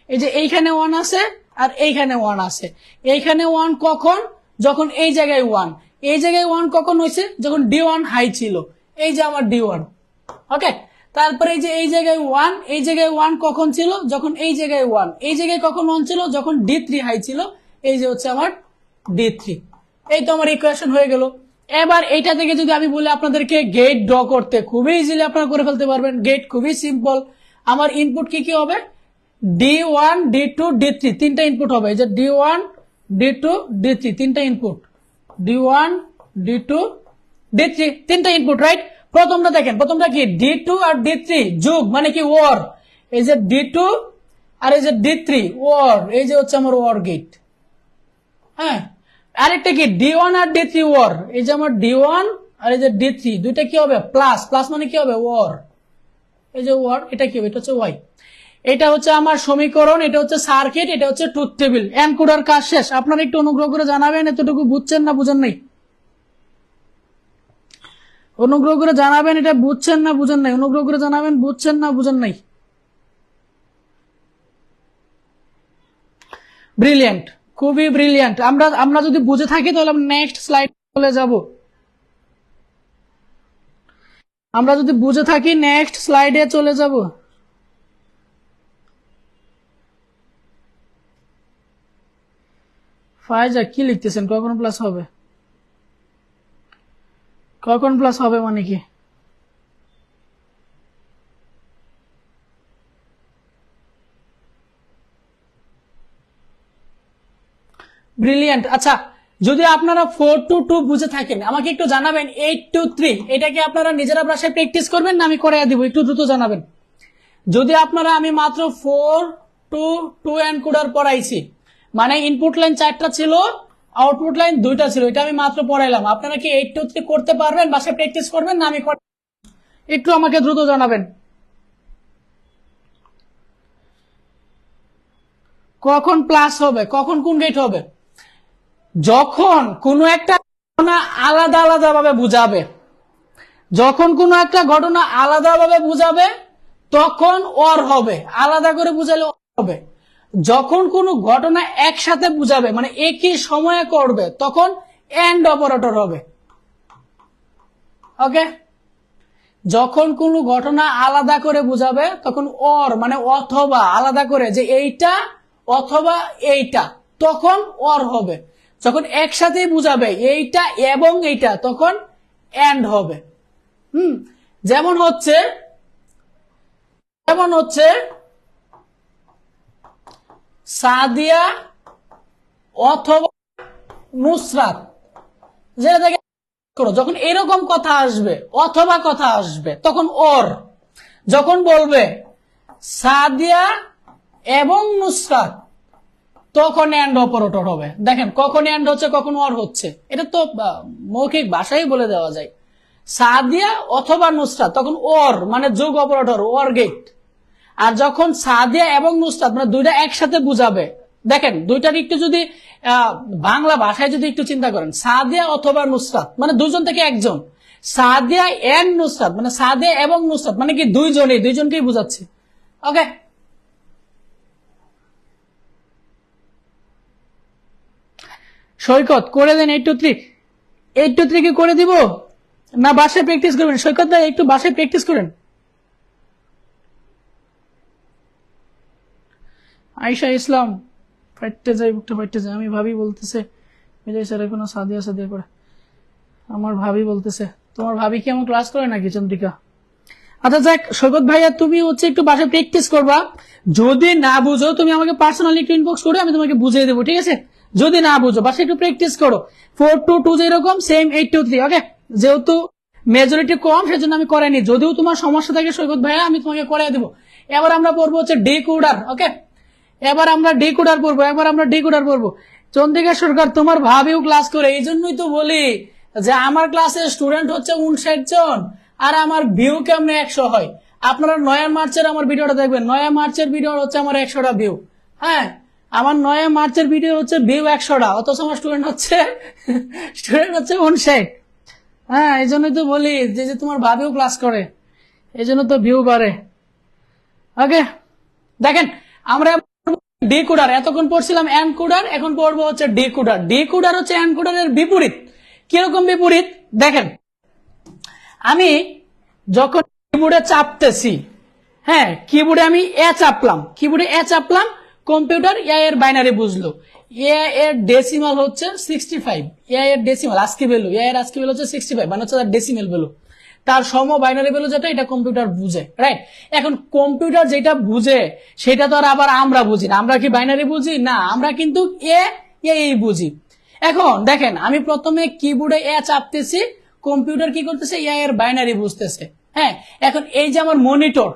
এই যে এইখানে ওয়ান আছে আর এইখানে ওয়ান আছে। এইখানে ওয়ান কখন, যখন এই জায়গায় ওয়ান, এই জায়গায় ওয়ান কখন হয়েছে, যখন D1 হাই ছিল, এই যে আমার D1। ওকে, তারপরে এই যে এই জায়গায় ওয়ান, এই জায়গায় ওয়ান কখন ছিল, যখন এই জায়গায় ওয়ান, এই জায়গায় কখন ওয়ান ছিল, যখন D3 হাই ছিল, এই যে হচ্ছে আমার D3। এই তো আমার ইকুয়েশন হয়ে গেল। এবার এইটা থেকে যদি আমি বলি আপনাদেরকে গেট ড্র করতে, খুবই ইজিলি আপনারা করে ফেলতে পারবেন। গেট খুবই সিম্পল। আমার ইনপুট কি কি হবে, D1 D2 D3 তিনটা ইনপুট হবে। এই যে D1 D2 D3 তিনটা ইনপুট, D1 D2 D3 তিনটা ইনপুট, রাইট। প্রথমটা দেখেন, প্রথমটা কি D2 আর D3 যোগ, মানে কি ওর। এই যে D2 আর এই যে D3 ওর, এই যে হচ্ছে আমার ওর গেট। হ্যাঁ, আরেকটা কি D1 আর D3 ওর, এই যে আমার D1 আর এই যে D3 দুইটা কি হবে, প্লাস। প্লাস মানে কি হবে, ওর। এই যে ওর, এটা কি হবে, এটা হচ্ছে ওয়াই। এটা হচ্ছে আমার সমীকরণ, এটা হচ্ছে সার্কিট, এটা হচ্ছে ট্রুথ টেবিল। এনকোডার কাজ শেষ। আপনারা একটু অনুগ্রহ করে জানাবেন এতটুকু বুঝছেন না বুঝেন নাই। অনুগ্রহ করে জানাবেন এটা বুঝছেন না বুঝেন নাই। অনুগ্রহ করে জানাবেন বুঝছেন না বুঝেন নাই। ব্রিলিয়ান্ট, খুবই ব্রিলিয়ান্ট। আমরা যদি বুঝে থাকি তাহলে আমরা নেক্সট স্লাইড চলে যাব। আমরা যদি বুঝে থাকি নেক্সট স্লাইডে চলে যাব। ফায়জা কি লিখতেছেন, কখন প্লাস হবে, কখন প্লাস হবে মানে কি? ব্রিলিয়ান্ট। আচ্ছা, যদি আপনারা 4 to 2 বুঝে থাকেন আমাকে একটু জানাবেন। 8 to 3 এটা কি আপনারা নিজেরা বাসায় প্র্যাকটিস করবেন না আমি করাইয়া দিব, একটু দ্রুত জানাবেন। যদি আপনারা, আমি মাত্র 4 to 2 এনকোডার পড়াইছি, মানে ইনপুট লাইন 4টা ছিল, আউটপুট লাইন 2টা ছিল, এটা আমি মাত্র পড়াইলাম। আপনারা কি 8 to 3 করতে পারবেন, বাসায় প্র্যাকটিস করবেন না আমি একটু আমাকে দ্রুত জানাবেন। কখন প্লাস হবে, কখন কোন গেট হবে, যখন কোনো একটা ঘটনা আলাদা আলাদা ভাবে বুঝাবে। যখন কোনো একটা ঘটনা আলাদাভাবে বুঝাবে তখন অর হবে, আলাদা করে বুঝালে অর হবে। যখন কোনো ঘটনা একসাথে বুঝাবে, মানে একই সময়ে করবে, তখন এন্ড অপারেটর হবে। ওকে, যখন কোনো ঘটনা আলাদা করে বুঝাবে তখন অর মানে অথবা, আলাদা করে যে এইটা অথবা এইটা, তখন অর হবে। যখন একসাথে বুঝাবে এইটা এবং এইটা, তখন এন্ড হবে। যেমন হচ্ছে সাদিয়া অথবা নুসরাত, যেটা থেকে যখন এরকম কথা আসবে অথবা কথা আসবে তখন অর। যখন বলবে সাদিয়া এবং নুসরাত, তখন এন্ড অপারেটর হবে। দেখেন কখন এন্ড হচ্ছে কখন অর হচ্ছে, এটা তো মৌখিক ভাষায় বলে দেওয়া যায়। সাদিয়া অথবা নুসরাত, তখন অর মানে যোগ অপারেটর, অর গেট। আর যখন সাদিয়া এবং নুসরাত মানে দুইটা একসাথে বুঝাবে, দেখেন দুইটার একটু যদি বাংলা ভাষায় যদি একটু চিন্তা করেন, সাদিয়া অথবা নুসরাত মানে দুজন থেকে একজন, সাদিয়া এন্ড নুসরাত মানে সাদিয়া এবং নুসরাত মানে কি দুইজনকেই বুঝাচ্ছে। ওকে, সৈকত করে দেন 8 to 3। 8 to 3 কি করে দিব না বাসায় প্র্যাকটিস করবেন? সৈকত ভাই একটু বাসায় প্র্যাকটিস করেন। আয়েশা ইসলাম, ফাইটতে যাই বুকটা ফাইটতে যাই। আমি ভাবি বলতেছে বিজয় স্যার এখনো সাদিয়া সাদিয়া করে। আমার ভাবি বলতেছে, তোমার ভাবি কি আমার ক্লাস করে নাকি চন্দ্রিকা? আচ্ছা যাক, সৈকত ভাইয়া তুমি হচ্ছে একটু বাসায় প্র্যাকটিস করবা। যদি না বুঝো তুমি আমাকে পার্সোনালি একটু ইনবক্স করে আমি তোমাকে বুঝিয়ে দেবো, ঠিক আছে? যদি না বুঝো বাসায় একটু প্র্যাকটিস করো। 4 to 2 যেরকম সেম 8 to 3। ওকে, যেহেতু মেজরিটি কম সেজন্য আমি করাইনি। যদিও তোমার সমস্যা থাকে সৈকত ভাইয়া আমি তোমাকে করাই দেবো। এবার আমরা পড়বো হচ্ছে ডিকোডার। ওকে, এবার আমরা ডিকোডার পড়বো। চন্দ্রিকা সরকার তোমার ভাবিও ক্লাস করে, এই জন্যই তো বলি যে আমার ক্লাসের স্টুডেন্ট হচ্ছে 59 জন আর আমার ভিউ কেমনে 100 হয়। আপনারা 9 মার্চের আমার ভিডিওটা দেখবেন। 9 মার্চের ভিডিও হচ্ছে আমার 100টা ভিউ। হ্যাঁ, আমার 9 মার্চের ভিডিও হচ্ছে ভিউ 100টা, অথচ আমার স্টুডেন্ট হচ্ছে 59। হ্যাঁ, এই জন্যই তো বলি যে যে তোমার ভাবিও ক্লাস করে, এই জন্য তো ভিউ বাড়ে। ওকে, দেখেন আমরা ডিকোডার এতক্ষণ পড়ছিলাম এনকোডার, এখন পড়বো হচ্ছে ডিকোডার। ডিকোডার হচ্ছে এনকোডারের বিপরীত। কিরকম বিপরীত দেখেন, আমি যখন কিবোর্ডে চাপতেছি, হ্যাঁ কিবোর্ডে আমি চাপলাম, কম্পিউটার এ এর বাইনারি বুঝলো, এ এর ডেসিমাল হচ্ছে 65, এ এর ডেসিমাল আজকে ভ্যালু, এ এর আজকে ভ্যালু হচ্ছে 65, মানে হচ্ছে তার ডেসিমাল ভ্যালু, তার সম বাইনারি ভ্যালু যেটা, এটা কম্পিউটার বুঝে, রাইট? এখন কম্পিউটার যেটা বুঝে সেটা তো আর আবার আমরা বুঝি না। আমরা কি বাইনারি বুঝি না, আমরা কিন্তু এ এই বুঝি। এখন দেখেন আমি প্রথমে কিবোর্ডে এ চাপতেছি, কম্পিউটার কি করতেছে, এ এর বাইনারি বুঝতেছে। হ্যাঁ, এখন এই যে আমার মনিটর,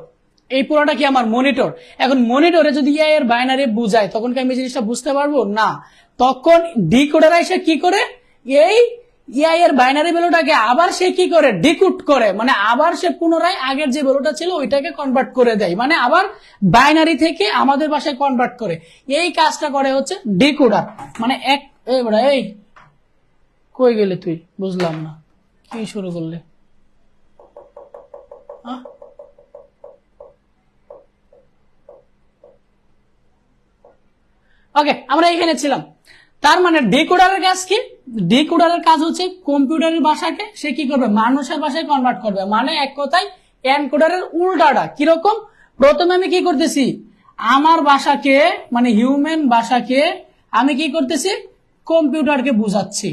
এই পুরোটা কি আমার মনিটর, এখন মনিটরে যদি এ এর বাইনারি বুঝায় তখন কি আমি জিনিসটা বুঝতে পারবো না? তখন ডিকোডার এসে কি করে, এই ইআই এর বাইনারি ভ্যালুটাকে আবার সে কি করে, ডিকোড করে, মানে আবার সে পুনরায় আগের যে ভ্যালুটা ছিল ওইটাকে কনভার্ট করে দেয়, মানে আবার বাইনারি থেকে আমাদের ভাষায় কনভার্ট করে। এই কাজটা করে হচ্ছে ডিকোডার। মানে এক এই কই গেলে তুই, বুঝলাম না কি শুরু করলে। ওকে, আমরা এখানে ছিলাম। তার মানে ডিকোডারের কাজ কি, ডিকোডারের কাজ হচ্ছে কম্পিউটারের ভাষাকে সে কি করবে, মানুষের ভাষায় কনভার্ট করবে, মানে এক কথায় এনকোডারের উল্টাটা। কিরকম, প্রথমে আমি কি করতেছি, আমার ভাষাকে মানে হিউম্যান ভাষাকে আমি কি করতেছি, কম্পিউটারকে বুঝাচ্ছি,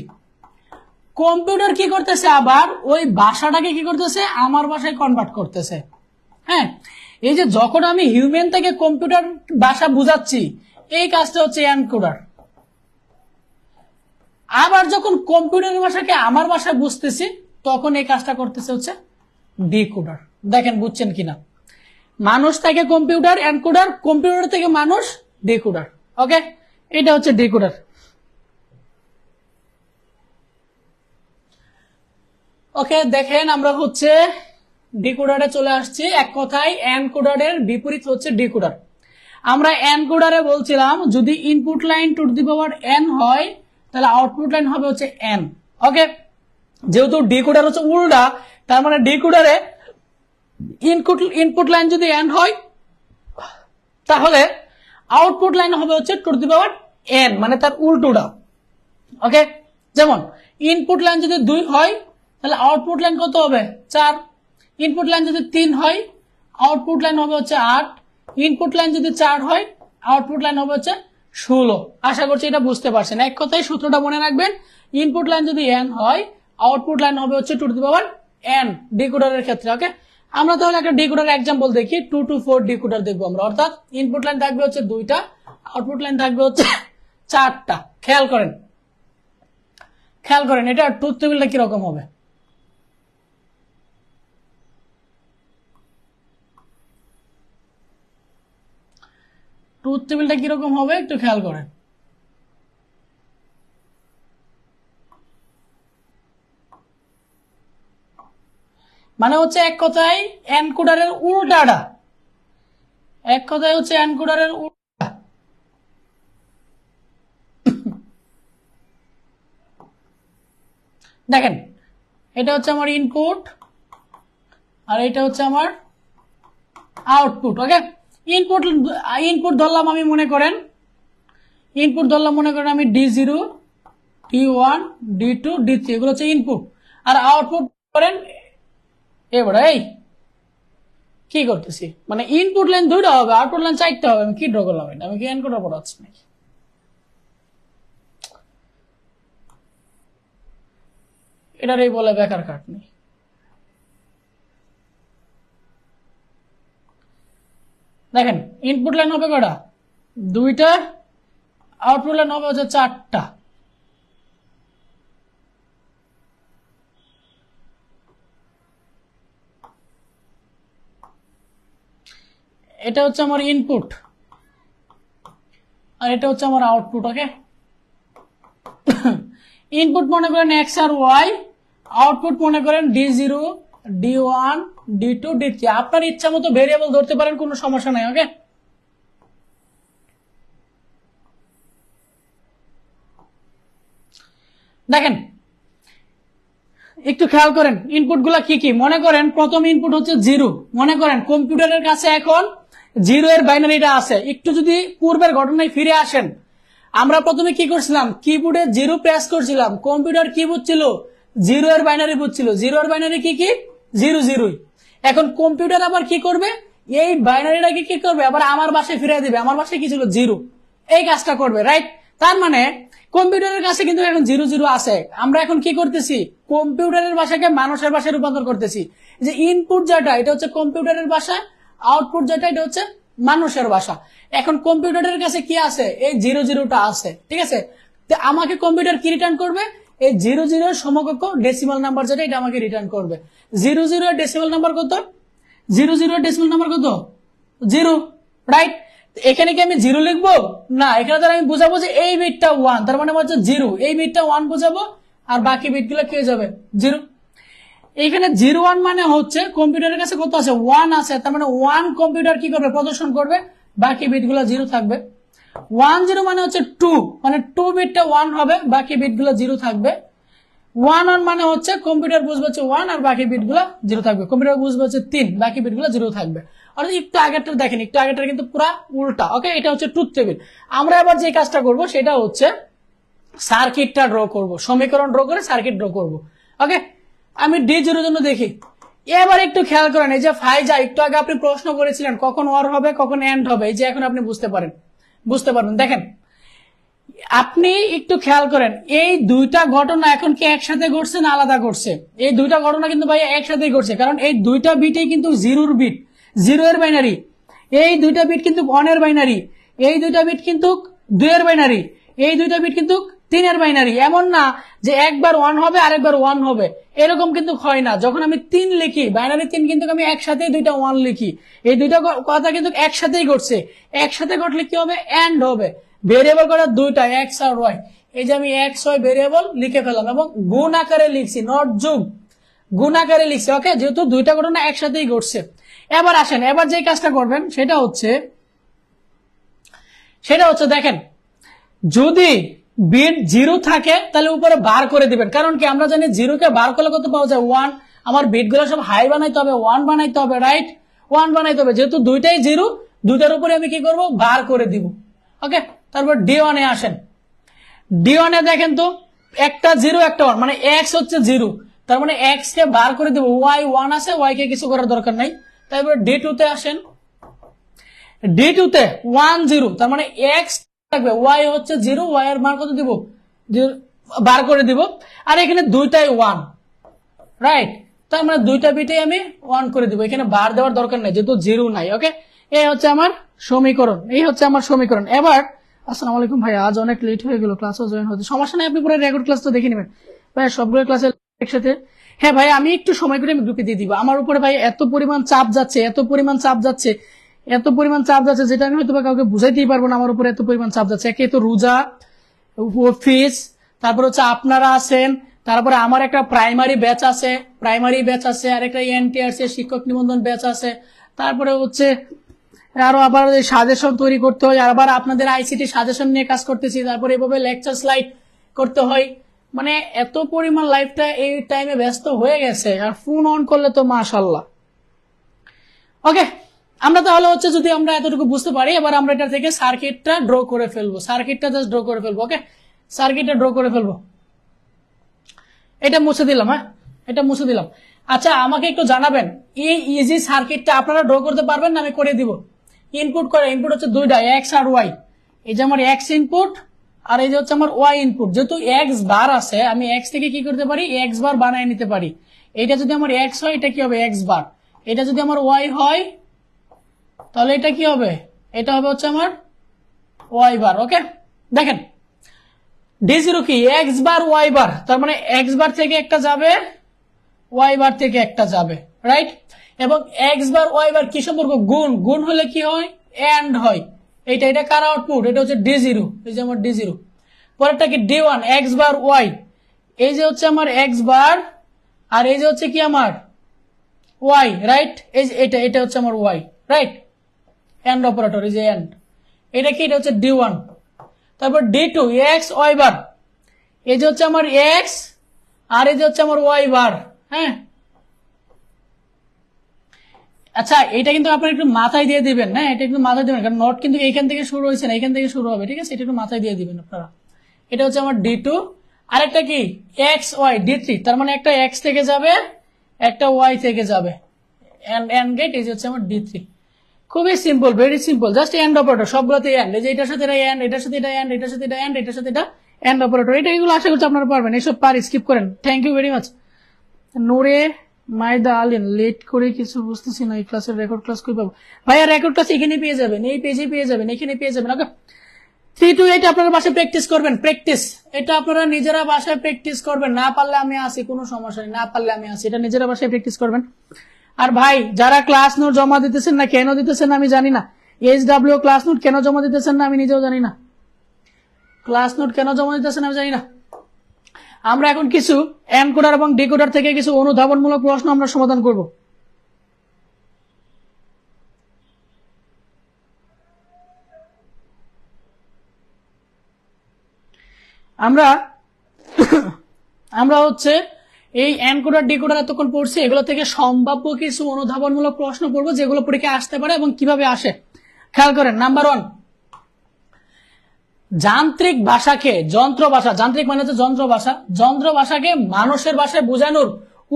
কম্পিউটার কি করতেছে আবার ওই ভাষাটাকে কি করতেছে, আমার ভাষায় কনভার্ট করতেছে। হ্যাঁ, এই যে যখন আমি হিউম্যান থেকে কম্পিউটার ভাষা বুঝাচ্ছি, এই কাজটা হচ্ছে এনকোডার। আবার যখন কম্পিউটারের ভাষাকে আমার ভাষায় বুঝতেছি, তখন এই কাজটা করতেছে হচ্ছে ডিকোডার। দেখেন বুঝছেন কিনা, মানুষ থেকে কম্পিউটার এনকোডার, কম্পিউটার থেকে মানুষ ডিকোডার। ওকে, এটা হচ্ছে ডিকোডার। ওকে, দেখেন আমরা হচ্ছে ডিকোডারে চলে আসছি। এক কথায় এনকোডারের বিপরীত হচ্ছে ডিকোডার। আমরা এনকোডারে বলছিলাম যদি input line to the power N হয় তাহলে আউটপুট লাইন হবে হচ্ছে এন। ওকে, যেহেতু ডিকোডার হচ্ছে উল্টা, তার মানে ডিকোডারে ইনপুট লাইন যদি এন হয় তাহলে আউটপুট লাইন হবে হচ্ছে টু দি পাওয়ার এন, মানে তার উল্টোটা। ওকে, যেমন ইনপুট লাইন যদি 2 হয় তাহলে আউটপুট লাইন কত হবে, 4। ইনপুট লাইন যদি 3 হয় আউটপুট লাইন হবে হচ্ছে 8। ইনপুট লাইন যদি 4 হয় আউটপুট লাইন হবে হচ্ছে 16। আশা করছি এটা বুঝতে পারছেন। এক কথায় সূত্রটা মনে রাখবেন, ইনপুট লাইন যদি এন হয় আউটপুট লাইন হবে হচ্ছে টু দি পাওয়ার এন ডিকোডারের ক্ষেত্রে। ওকে, আমরা তাহলে একটা ডিকোডার এক্সাম্পল দেখি, 2 to 4 ডিকোডার দেখবো আমরা। অর্থাৎ ইনপুট লাইন থাকবে হচ্ছে 2টা, আউটপুট লাইন থাকবে হচ্ছে 4টা। খেয়াল করেন এটা ট্রুথ টেবিলটা কিরকম হবে। ট্রুথ টেবিলটা কিরকম হবে একটু খেয়াল করেন। মানে হচ্ছে এক কথায় এনকোডারের উল্টাটা, এক কথায় হচ্ছে এনকোডারের উল্টা। দেখেন এটা হচ্ছে আমার ইনপুট আর এটা হচ্ছে আমার আউটপুট। ওকে, ইনপুট ধরলাম আমি, মনে করেন আমি D0, D1, D2, D3, এগুলো হচ্ছে ইনপুট। আর আউটপুট করেন এবারে এই কি করতেছি, মানে ইনপুট লাইন 2টা হবে, আউটপুট লাইন 4টা হবে। আমি কি ড্র করলাম, এটা আমি কি এনকোডার পড়াচ্ছি নাকি? এটারই বলে বেকার খাটনি। দেখেন ইনপুট লাইন হবে কটা, 2টা, আউটপুট লাইন হবে হচ্ছে 4টা। এটা হচ্ছে আমার ইনপুট আর এটা হচ্ছে আমার আউটপুট। ওকে, ইনপুট মনে করেন এক্স আর ওয়াই, আউটপুট মনে করেন D0, D1, D2, D3। আপনার ইচ্ছা মতো ভেরিয়েবল ধরতে পারেন, কোনো সমস্যা নাই। ওকে, দেখেন একটু খেয়াল করেন ইনপুট গুলা কি কি। মনে করেন প্রথম ইনপুট হচ্ছে 0। মনে করেন কম্পিউটারের কাছে এখন 0 এর বাইনারিটা আছে। একটু যদি পূর্বের ঘটনায় ফিরে আসেন, আমরা প্রথমে কি করছিলাম, কিবোর্ডে 0 প্রেস করছিলাম, কম্পিউটার কি বুঝছিল, 0 এর বাইনারি বুঝছিল। 0 এর বাইনারি কি কি, 0 0। এখন কম্পিউটার আবার কি করবে, এই বাইনারিটাকে কি করবে, আবার আমার বাসায় ফিরিয়ে দিবে। আমার বাসায় কি ছিল, 0। এই কাজটা করবে, রাইট। তার মানে কম্পিউটারের কাছে কিন্তু এখন 0 0 আছে। আমরা এখন কি করতেছি, কম্পিউটারের ভাষাকে মানুষের ভাষায় রূপান্তর করতেছি। যে ইনপুট যেটা, এটা হচ্ছে কম্পিউটারের ভাষা, আউটপুট যেটা, এটা হচ্ছে মানুষের ভাষা। এখন কম্পিউটারের কাছে কি আছে, এই 0 0টা আছে, ঠিক আছে। তো আমাকে কম্পিউটার কি রিটার্ন করবে, এই 0 0 এর সমকক্ষ ডেসিমাল নাম্বার যেটা, এটা আমাকে রিটার্ন করবে। 0 0 এর ডেসিমাল নাম্বার কত, 0 0 এর ডেসিমাল নাম্বার কত, 0, রাইট। এখানে কি আমি 0 লিখবো না, এখানে তার আমি বুঝাবো যে এই বিটটা 1, তার মানে হচ্ছে 0। এই বিটটা 1 বুঝাবো, আর বাকি বিটগুলো কি হয়ে যাবে, 0। এইখানে 0 1 মানে হচ্ছে কম্পিউটারের কাছে কত আছে, 1 আছে। তার মানে 1 কম্পিউটার কি করবে, প্রদর্শন করবে, বাকি বিটগুলো 0 থাকবে। 1 0 মানে হচ্ছে 2, মানে 2 বিটটা 1 হবে, বাকি বিটগুলো 0 থাকবে। 1 1 মানে হচ্ছে কম্পিউটার বুঝবে হচ্ছে 1, আর বাকি বিটগুলো 0 থাকবে। কম্পিউটার বুঝবে হচ্ছে 3, বাকি বিটগুলো 0 থাকবে। আর একটু আগেরটা দেখেন, একটু আগেরটা কিন্তু পুরো উল্টা। ওকে, এটা হচ্ছে ট্রুথ টেবিল। আমরা এবার যে কাজটা করব সেটা হচ্ছে সার্কিটটা ড্র করব, সমীকরণ ড্র করে সার্কিট ড্র করব। ওকে, আমি D0 এর জন্য দেখি। এবার একটু খেয়াল করেন, এই যে ফাইজা, একটু আগে আপনি প্রশ্ন করেছিলেন কখন অর হবে কখন এন্ড হবে, এই যে এখন আপনি বুঝতে পারবেন। দেখেন, আপনি একটু খেয়াল করেন, এই দুইটা ঘটনা এখন কি একসাথে ঘটছে না আলাদা ঘটছে? এই দুইটা ঘটনা কিন্তু ভাই একসাথেই ঘটছে, কারণ এই দুইটা বিটই কিন্তু 0 বিট, 0 এর বাইনারি। এই দুইটা বিট কিন্তু 1 এর বাইনারি। এই দুইটা বিট কিন্তু 2 এর বাইনারি। এই দুইটা বিট কিন্তু 3 এর বাইনারি। এমন না যে একবার 1 হবে আরেকবার 1 হবে, এরকম কিন্তু হয় না। যখন আমি 3 লিখি, বাইনারি 3, কিন্তু আমি একসাথেই দুইটা 1 লিখি। এই দুইটা কথা কিন্তু একসাথেই ঘটছে। একসাথে ঘটলে কি হবে, এন্ড হবে। ভেরিয়েবল করা দুইটা, এক্স আর ওয়াই। এই যে আমি এক্স ওয়াই ভেরিয়েবল লিখে ফেললাম, এবং গুণ আকারে লিখছি, নট যোগ, গুণ আকারে লিখছি। ওকে, যেহেতু দুইটা ঘটনা একসাথেই ঘটছে। এবার আসেন, এবার যে কাজটা করবেন সেটা হচ্ছে দেখেন, যদি বিট 0 থাকে তাহলে উপরে বার করে দিবেন। কারণ কি, আমরা জানি 0 কে বার করলে কত পাওয়া যায়, 1। আমার বিট গুলো সব হাই বানাইতে হবে, 1 বানাইতে হবে, রাইট, 1 বানাইতে হবে। যেহেতু দুইটাই 0, দুইটার উপরে আমি কি করব, বার করে দিব। ওকে, তারপর D1 এ আসেন। D1 এ দেখেন তো, একটা 0 একটা 1, মানে x হচ্ছে 0, তার মানে x কে বার করে দিব। y 1 আছে, y কে কিছু করার দরকার নাই। তারপর D2 তে আসেন। D2 তে 1 0, তার মানে x থাকবে, y হচ্ছে 0, y এর মান কত দিব, বার করে দিব। আর এখানে দুইটাই 1, রাইট, তার মানে দুইটা বিটে আমি 1 করে দিব। এখানে বার দেওয়ার দরকার নাই, যেহেতু 0 নাই। ওকে, এই হচ্ছে আমার সমীকরণ। এবার আসসালামু আলাইকুম ভাই, আজ অনেক লেট হয়ে গেল, ক্লাসও জয়েন হতে। সমস্যা নাই, আপনি পুরো রেকর্ড ক্লাস তো দেখে নেবেন ভাই, সবগুলো ক্লাসে একসাথে। হ্যাঁ ভাই, আমি একটু সময় করে আমি গ্রুপে দিয়ে দিব। আমার উপরে ভাই এত পরিমাণ চাপ যাচ্ছে, যেটা আমি হয়তো কাউকে বুঝাইতেই পারবো না। আমার উপরে এত পরিমাণ চাপ যাচ্ছে। একে তো রোজা, অফিস, তারপর হচ্ছে আপনারা আছেন, তারপরে আমার একটা প্রাইমারি ব্যাচ আছে, আর একটা এনটিআরসি শিক্ষক নিবন্ধন ব্যাচ আছে, তারপরে হচ্ছে আরো আবার সাজেশন তৈরি করতে হয়, আবার আপনাদের আইসিটি সাজেশন নিয়ে কাজ করতেছি, তারপরে এভাবে লেকচার স্লাইড করতে হয়। মানে এত পরিমাণ লাইফটা এই টাইমে ব্যস্ত হয়ে গেছে, আর ফোন অন করলে তো মাশাআল্লাহ। ওকে, আমরা তাহলে হচ্ছে যদি আমরা এতটুকু বুঝতে পারি, এবার আমরা এটা থেকে সার্কিটটা ড্র করে ফেলবো। ওকে, সার্কিটটা ড্র করে ফেলবো। এটা মুছে দিলাম। হ্যাঁ, এটা মুছে দিলাম। আচ্ছা, আমাকে একটু জানাবেন, এই ইজি সার্কিটটা আপনারা ড্র করতে পারবেন না? আমি করে দিব। ইনপুট হচ্ছে দুইটা, এক্স আর ওয়াই। এই যে আমার এক্স ইনপুট, আর এই যে হচ্ছে আমার ওয়াই ইনপুট। যেহেতু এক্স বার আছে, আমি এক্স থেকে কি করতে পারি, এক্স বার বানায় নিতে পারি। এটা যদি আমার এক্স হয়, এটা কি হবে, এক্স বার। এটা যদি আমার ওয়াই হয়, তাহলে এটা কি হবে, এটা হবে হচ্ছে আমার ওয়াই বার। ওকে, দেখেন D0 কি, এক্স বার ওয়াই বার, তার মানে এক্স বার থেকে একটা যাবে, ওয়াই বার থেকে একটা যাবে, রাইট। এবং এক্স বার ওয়াই বার কি সম্পর্ক, গুণ হলে কি হয়, এন্ড হয়। এটা কার আউটপুট, এটা হচ্ছে D0, এই যে আমার D0। পরেরটা কি D1, এক্স বার ওয়াই। এই যে হচ্ছে আমার এক্স বার, আর এই যে হচ্ছে কি আমার ওয়াই, রাইট। এই যে এটা হচ্ছে আমার ওয়াই, রাইট, এন্ড অপারেটর, এই যে এন্ড। এটা কি, এটা হচ্ছে D1। তারপর D2, এক্স ওয়াই বার। এই যে হচ্ছে আমার এক্স, আর এই যে হচ্ছে আমার ওয়াই বার। হ্যাঁ, আচ্ছা এটা কিন্তু আপনার একটু মাথায় দিয়ে দিবেন। হ্যাঁ, এটা একটু মাথায় দিবেন, কারণ নট কিন্তু এইখান থেকে শুরু হয়েছে না, এখান থেকে শুরু হবে। ঠিক আছে, এটা একটু মাথায় দিয়ে দিবেন আপনারা। এটা হচ্ছে আমার D2, আরেকটা কি এক্স ওয়াই D3, তার মানে একটা এক্স থেকে যাবে, একটা ওয়াই থেকে যাবে, এন্ড গেট এই যে হচ্ছে আমার D3। খুবই simple, very simple, just and operator, সবগুলোতে এন্ড। এই যে এটার সাথে এটা এন্ড, এটার সাথে এটা এন্ড, এটার সাথে এটা এন্ড, এটার সাথে এটা এন্ড অপারেটর। এটা এগুলো আশা করছি আপনারা পারবেন, এইসব পারি, স্কিপ করেন। Thank you very much. Nure Maida Alin, late করে কিছু বুঝতেছি না, এই ক্লাসের রেকর্ড ক্লাস কই পাবো? ভাইয়া রেকর্ড ক্লাস এখানে পেয়ে যাবেন, এই পেজে পেয়ে যাবেন, এখানে পেয়ে যাবেন। ওকে, 3 to 8 আপনারা বাসায় প্র্যাকটিস করবেন, প্র্যাকটিস। এটা আপনারা নিজেরা বাসায় প্র্যাকটিস করবেন, না পারলে আমি আসি, কোনো সমস্যা নেই, না পারলে আমি আসি, এটা নিজেরা বাসায় প্র্যাকটিস করবেন। আর ভাই যারা ক্লাস নোট জমা দিতেছেন না, কেন দিতেছেন না আমি জানি না। SW ক্লাস নোট কেন জমা দিতেছেন না আমি নিজেও জানি না, ক্লাস নোট কেন জমা দিতেছেন আমি জানি না। আমরা এখন কিছু এনকোডার এবং ডিকোডার থেকে কিছু অনুধাবনমূলক প্রশ্ন আমরা সমাধান করব। আমরা আমরা হচ্ছে এই এনকোডার ডিকোডার এতক্ষণ পড়ছি, এগুলো থেকে সম্ভাব্য কিছু অনুধাবনমূলক প্রশ্ন পড়বো, যেগুলো পরীক্ষায় আসতে পারে এবং কিভাবে আসে। খেয়াল করেন, নাম্বার 1, যান্ত্রিক ভাষাকে যন্ত্র ভাষা, যান্ত্রিক মানে হচ্ছে যন্ত্র ভাষা, যন্ত্র ভাষাকে মানুষের ভাষায় বোঝানোর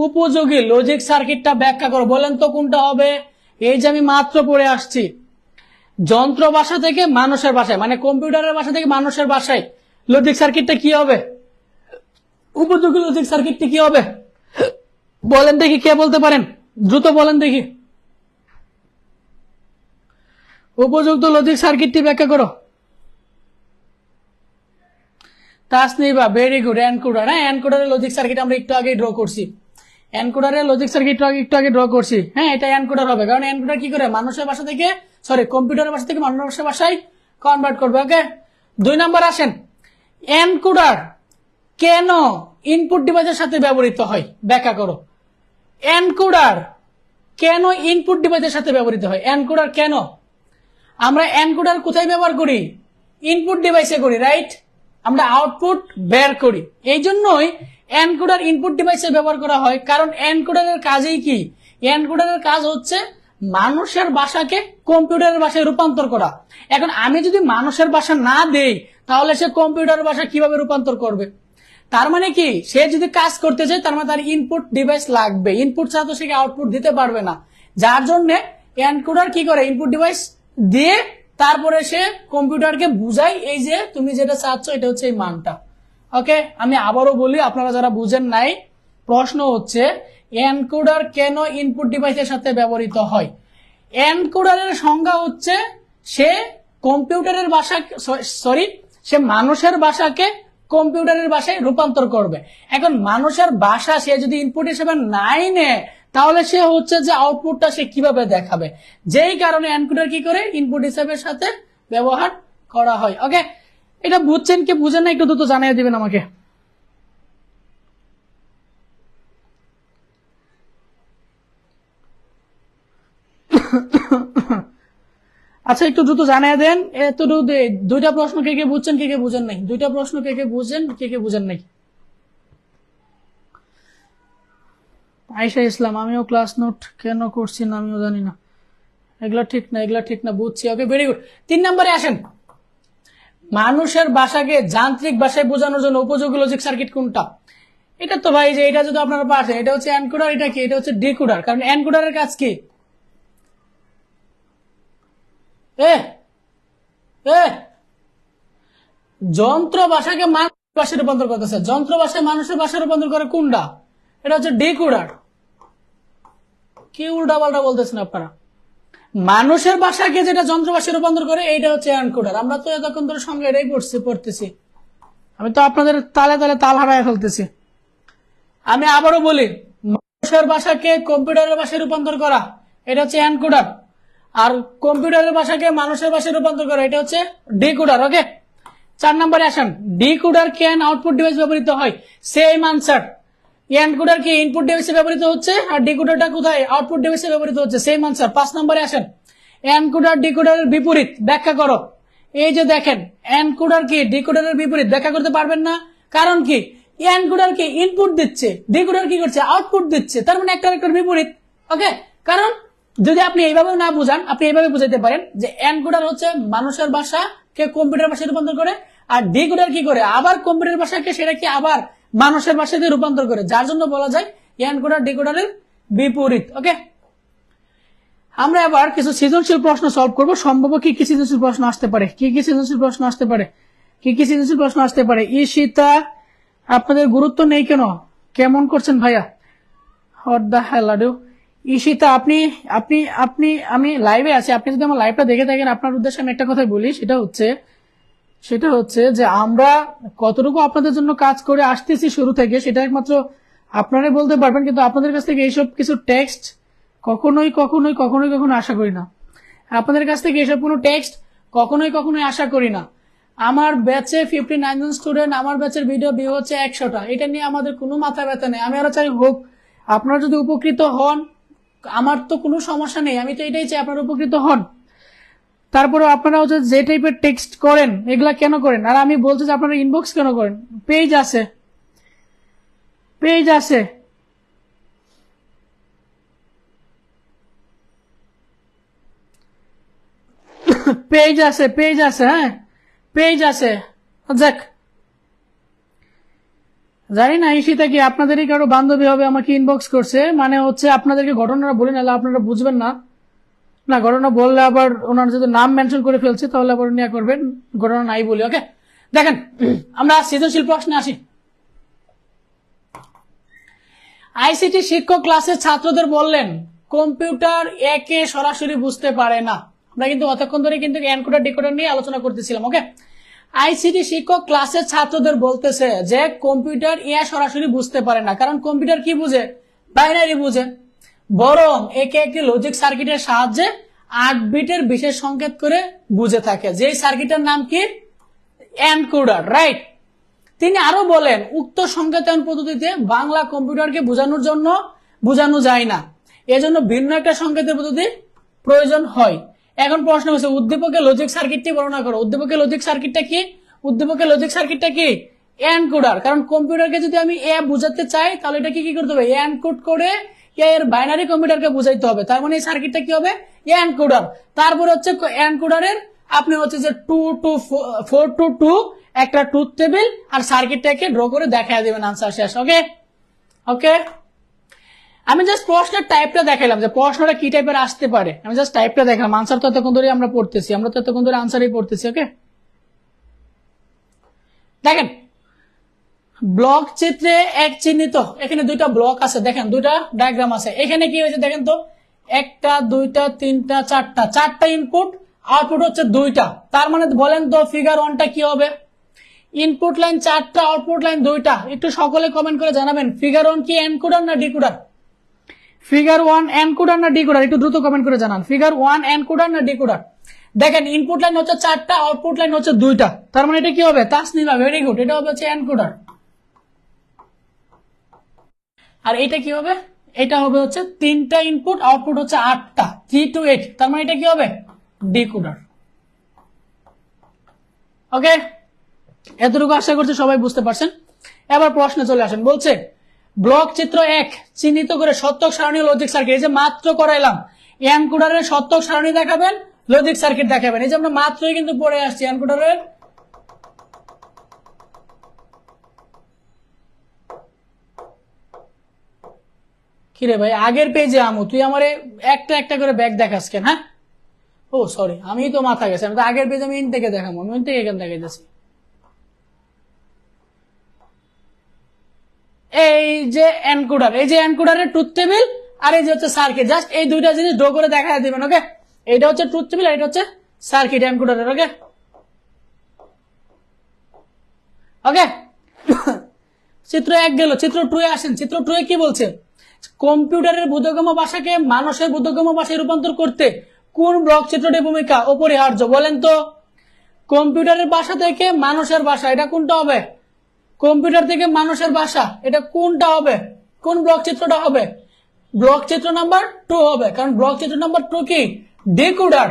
উপযোগী লজিক সার্কিটটা ব্যাখ্যা করো। বলেন তো কোনটা হবে? এই যে আমি মাত্র পড়ে আসছি, যন্ত্র ভাষা থেকে মানুষের ভাষায়, মানে কম্পিউটারের ভাষা থেকে মানুষের ভাষায় লজিক সার্কিটটা কি হবে? উপযোগী লজিক সার্কিটটি কি হবে? বলেন দেখি, কে বলতে পারেন, দ্রুত বলেন দেখি। উপযুক্ত লজিক সার্কিটটি ব্যাখ্যা করো। তাসনিবা, ভেরি গুড। এনকোডার, হ্যাঁ এনকোডারের লজিক সার্কিট আমরা একটু আগে ড্র করছি, এনকোডারের লজিক সার্কিট একটু আগে ড্র করছি। হ্যাঁ, এটা এনকোডার হবে, কারণ এনকোডার কি করে মানুষের ভাষা থেকে, সরি কম্পিউটারের ভাষা থেকে মানুষের ভাষায় কনভার্ট করবে। ওকে, 2 নম্বর আসেন, এনকোডার কেন ইনপুট ডিভাইসের সাথে ব্যবহৃত হয় ব্যাখ্যা করো। এনকোডার কেন ইনপুট ডিভাইসের সাথে ব্যবহৃত হয়? এনকোডার কেন? আমরা এনকোডার কোথায় ব্যবহার করি? ইনপুট ডিভাইসে করি, রাইট? আমরা আউটপুট বের করি, এই জন্যই এনকোডার ইনপুট ডিভাইসে ব্যবহার করা হয়। কারণ এনকোডারের কাজই কি? এনকোডারের কাজ হচ্ছে মানুষের ভাষাকে কম্পিউটারের ভাষায় রূপান্তর করা। এখন আমি যদি মানুষের ভাষা না দেই, তাহলে সে কম্পিউটারের ভাষা কিভাবে রূপান্তর করবে? তার মানে কি, সে যদি কাজ করতে চায় তার মানে তার ইনপুট ডিভাইস লাগবে, ইনপুট ছাড়া তো সে আউটপুট দিতে পারবে না। যার জন্য এনকোডার কি করে, ইনপুট ডিভাইস দিয়ে তারপরে সে কম্পিউটারকে বুঝায় এই যে তুমি যেটা চাচ্ছ এটা হচ্ছে এই মানটা। ওকে, আমি আবারও বলি, আপনারা যারা বুঝেন নাই, প্রশ্ন হচ্ছে এনকোডার কেন ইনপুট ডিভাইসের সাথে ব্যবহৃত হয়। এনকোডারের সংজ্ঞা হচ্ছে সে কম্পিউটারের ভাষা, সরি সে মানুষের ভাষাকে কম্পিউটারের ভাষায় রূপান্তর করবে। এখন মানুষের ভাষা সে যদি ইনপুট হিসেবে নাই নেয়, তাহলে সে হচ্ছে যে আউটপুটটা সে কিভাবে দেখাবে, যেই কারণে এনকোডার কি করে ইনপুট হিসেবের সাথে ব্যবহার করা হয়। ওকে, এটা বুঝছেন কি বুঝেন না একটু দ্রুত জানিয়ে দিবেন আমাকে। আচ্ছা একটু দ্রুত জানিয়ে দেন, এত 2টা প্রশ্ন কে কে বুঝছেন, কে কে বুঝেন নাই? 2টা প্রশ্ন কে কে বুঝেন, কে কে বুঝেন নাই? আয়েশা ইসলাম, আমিও ক্লাস নোট কেন করছি না আমিও জানি না, এগুলা ঠিক না, এগুলা ঠিক না, বুঝছি। ওকে, ভেরি গুড। 3 নম্বরে আসেন, মানুষের ভাষাকে যান্ত্রিক ভাষায় বোঝানোর জন্য উপযোগী লজিক সার্কিট কোনটা? এটা তো ভাই যে এটা যদি আপনারা পারছেন, এটা হচ্ছে এনকোডার, এটা কি, এটা হচ্ছে ডিকোডার। কারণ এনকোডারের কাজ কি? যন্ত্র ভাষাকে মানুষের ভাষায় রূপান্তর করতেছে, যন্ত্র ভাষায় মানুষের ভাষায় রূপান্তর করে কোনটা? এটা হচ্ছে ডিকোডার। কি উল্টা পাল্টা বলতেছেন আপনারা? মানুষের ভাষাকে যেটা যন্ত্র ভাষায় রূপান্তর করে এইটা হচ্ছে এনকোডার। আমরা তো এতক্ষণ ধরে সঙ্গে এটাই পড়তেছি, আমি তো আপনাদের তালে তালে তাল হারায় ফেলতেছি। আমি আবারও বলি, মানুষের ভাষাকে কম্পিউটারের ভাষায় রূপান্তর করা এটা হচ্ছে এনকোডার, আর কম্পিউটারের ভাষাকে মানুষের ভাষায় রূপান্তর করা এটা হচ্ছে ডিকোডার। ওকে, 4 নম্বরে আসেন, ডিকোডার কেন আউটপুট ডিভাইস ব্যবহৃত হয়? Same answer. এনকোডার কি ইনপুট ডিভাইসে ব্যবহৃত হচ্ছে, আর ডিকোডারটা কোথায়? আউটপুট ডিভাইসে ব্যবহৃত হচ্ছে, সেম আনসার। 5 নম্বরে আসেন, এনকোডার ডিকোডারের বিপরীত ব্যাখ্যা করো। এই যে দেখেন, এনকোডার কি ডিকোডারের বিপরীত ব্যাখ্যা করতে পারবেন না, কারণ কি? এনকোডার কি ইনপুট দিচ্ছে, ডিকোডার কি করছে আউটপুট দিচ্ছে, তার মানে একটা একটা বিপরীত। ওকে, কারণ যদি আপনি এইভাবে না বুঝান, আপনি এইভাবে বুঝাইতে পারেন যে এনকোডার হচ্ছে মানুষের ভাষাকে কম্পিউটার ভাষায় রূপান্তর করে, আর ডিকোডার কি করে আবার কম্পিউটার ভাষাকে সেটাকে আবার মানুষের ভাষাতে রূপান্তর করে, যার জন্য বলা যায় এনকোডার ডিকোডারের বিপরীত। ওকে, আমরা এবার কিছু সৃজনশীল প্রশ্ন সলভ করব। সম্ভব কি কি সৃজনশীল প্রশ্ন আসতে পারে, কি কি সৃজনশীল প্রশ্ন আসতে পারে, কি কি সৃজনশীল প্রশ্ন আসতে পারে। ঈশিতা, আপনাদের গুরুত্ব নেই কেন, কেমন করছেন ভাইয়া? What the hell are you? Ishita, আপনি আপনি আপনি আমি লাইভে আছি, আপনি যদি আমার লাইভটা দেখে থাকেন, আপনার উদ্দেশ্যে আমি একটা কথাই বলি, সেটা হচ্ছে যে আমরা কতটুকু আপনাদের জন্য কাজ করে আসতেছি শুরু থেকে, সেটা একমাত্র আপনারাই বলতে পারবেন। কিন্তু আপনাদের কাছ থেকে এইসব কিছু টেক্সট কখনোই কখনোই কখনোই কখনো আশা করি না। আপনাদের কাছ থেকে এইসব কোনো টেক্সট কখনোই কখনোই আশা করি না। আমার ব্যাচে 59 জন স্টুডেন্ট, আমার ব্যাচের ভিডিও ভিউ হচ্ছে 100টা, এটা নিয়ে আমাদের কোনো মাথা ব্যথা নেই। আমি আরো চাই হোক, আপনারা যদি উপকৃত হন আমার তো কোনো সমস্যা নেই, আমি তো এটাই চাই আপনারা উপকৃত হন। তারপরে আপনারা হচ্ছে যে টাইপের টেক্সট করেন এগুলা কেন করেন, আর আমি বলছি যে আপনারা ইনবক্স কেন করেন, পেজ আছে, পেজ আছে, পেজ আছে, পেজ আছে, হ্যাঁ পেজ আছে। যাক, জানি না ঈশিতা কি আপনাদেরই কারো বান্ধবী হবে, আমাকে ইনবক্স করছে, মানে হচ্ছে আপনাদেরকে ঘটনাটা বলে নাহলে আপনারা বুঝবেন না। না, ঘটনা বললে আবার ওনার যদি নাম মেনশন করে ফেলছে তাহলে আবার নিয়ে করবেন, ঘটনা নাই বলি। ওকে, দেখেন আমরা সৃজনশীল প্রশ্নে আসি। আইসিটি শিক্ষক ক্লাসের ছাত্রদের বললেন কম্পিউটার একে সরাসরি বুঝতে পারে না। আমরা কিন্তু অতক্ষণ ধরে কিন্তু এনকোডার ডিকোডার নিয়ে আলোচনা করতেছিলাম। ওকে, আইসিটি শিক্ষক ক্লাসের ছাত্রদের বলতেছে যে কম্পিউটার এ সরাসরি বুঝতে পারে না, কারণ কম্পিউটার কি বুঝে, বাইনারি বুঝে, বরং একে একটি লজিক সার্কিটের সাহায্যে 8 বিটের বিশেষ সংকেত করে বুঝে থাকে, যেই সার্কিটের নাম কি এনকোডার, রাইট। তিনি আরো বলেন উক্ত সংকেতায়ন পদ্ধতিতে বাংলা কম্পিউটারকে বোঝানোর জন্য বোঝানো যায় না, এজন্য ভিন্ন একটা সংকেতের পদ্ধতি প্রয়োজন হয়। এখন প্রশ্ন হচ্ছে উদ্দীপকের লজিক সার্কিটটি বর্ণনা করো। উদ্দীপকের লজিক সার্কিটটা কি? উদ্দীপকের লজিক সার্কিটটা কি? এনকোডার। কারণ কম্পিউটারকে যদি আমি এ বুঝাতে চাই তাহলে এটা কি করতে হবে, এনকোড করে এর বাইনারি কম্পিউটারকে বুঝাইতে হবে, তার মানে এই সার্কিটটা কি হবে, এনকোডার। তারপরে হচ্ছে এনকোডারের আপনি হচ্ছে যে 2 to 4 to 2 একটা ট্রুথ টেবিল আর সার্কিটটাকে ড্র করে দেখায় দিবেন, আনসার শেষ। ওকে ওকে, আমি জাস্ট প্রশ্নের টাইপটা দেখাইলাম যে প্রশ্নটা কি টাইপের আসতে পারে, আমি জাস্ট টাইপটা দেখালাম। আনসার তো এতক্ষণ ধরে আমরা পড়তেছি, আমরা তো এতক্ষণ ধরে আনসারই পড়তেছি। ওকে, দেখেন ব্লক চিত্রে এক চিহ্নিত, এখানে দুইটা ব্লক আছে, দেখেন দুইটা ডায়াগ্রাম আছে। এখানে কি হয়েছে দেখেন তো, 1টা 2টা 3টা 4টা, 4টা ইনপুট, আউটপুট হচ্ছে 2টা। তার মানে বলেন তো ফিগার 1টা কি হবে? ইনপুট লাইন 4টা, আউটপুট লাইন 2টা। একটু সকলে কমেন্ট করে জানাবেন ফিগার 1 কি এনকোডার না ডিকোডার? ফিগার 1 এনকোডার না ডিকোডার? একটু দ্রুত কমেন্ট করে জানান, ফিগার 1 এনকোডার না ডিকোডার? দেখেন ইনপুট লাইন হচ্ছে 4টা, আউটপুট লাইন হচ্ছে 2টা, তার মানে এটা কি হবে? তাসনিলা, ভেরি গুড, এটা হবে হচ্ছে এনকোডার। আর এটা কি হবে? এটা হবে হচ্ছে 3টা ইনপুট, আউটপুট হচ্ছে 8টা, 3 to 8, তার মানে এটা কি হবে? ডিকোডার। ওকে, এতটুকু আশা করছি সবাই বুঝতে পারছেন। এবার প্রশ্নে চলে আসেন। বলছে ব্লক চিত্র 1 চিহ্নিত করে সত্যক সারণী লজিক সার্কিট, এই যে মাত্র করাইলাম, এনকোডারের সত্যক সারণী দেখাবেন, লজিক সার্কিট দেখাবেন, এই যে আমরা মাত্রই কিন্তু পড়ে আসছি এনকোডারের। কিরে ভাই আগের পেজে আমু, তুই আমারে একটা একটা করে ব্যাগ দেখাস কেন? হ্যাঁ, ও সরি, আমি তো মাথা গেছে, আমি তো আগের পেজে আমি ইন থেকে দেখাবো, আমি ইন থেকে এখান দেখাইতেছি। এই যে এনকোডার, এই যে এনকোডারের ট্রুথ টেবিল আর এই যে হচ্ছে সার্কিট, জাস্ট এই দুইটা জিনিস ড্র করে দেখায় দিবেন। ওকে, এইটা হচ্ছে ট্রুথ টেবিল আর এটা হচ্ছে সার্কিট এনকোডারের। ওকে ওকে, চিত্র 1 গেল, চিত্র 2 এ আসেন। চিত্র 2 এ কি বলছে? কম্পিউটারের বোধগম্য ভাষাকে মানুষের বোধগম্য ভাষায় রূপান্তর করতে কোন ব্লক চিত্রটির ভূমিকা অপরিহার্য? বলেন তো, কম্পিউটারের ভাষা থেকে মানুষের ভাষা, এটা কোনটা হবে? কম্পিউটার থেকে মানুষের ভাষা, এটা কোনটা হবে? কোন ব্লক চিত্রটা হবে? ব্লক চিত্র নাম্বার 2 হবে, কারণ ব্লক চিত্র নাম্বার 2 কি? ডিকোডার।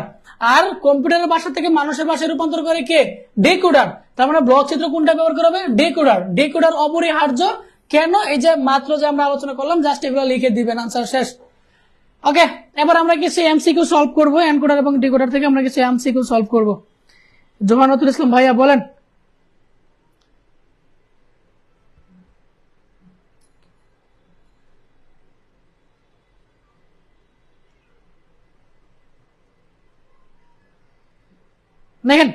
আর কম্পিউটারের ভাষা থেকে মানুষের ভাষায় রূপান্তর করে কে? ডিকোডার। তার মানে ব্লক চিত্র কোনটা ব্যবহার করা হবে? ডেকোডার। ডেকোডার অপরিহার্য। কেন? এই যে মাত্র যে আমরা আলোচনা করলাম, জাস্ট এগুলো লিখে দিবেন, আনসার শেষ। ওকে, এবার আমরা কিছু এমসিকিউ সলভ করবো এনকোডার এবং ডিকোডার থেকে। আমরা কিছু এমসিকিউ সলভ করবো। জোহানাতুল ইসলাম ভাইয়া বলেন। দেখেন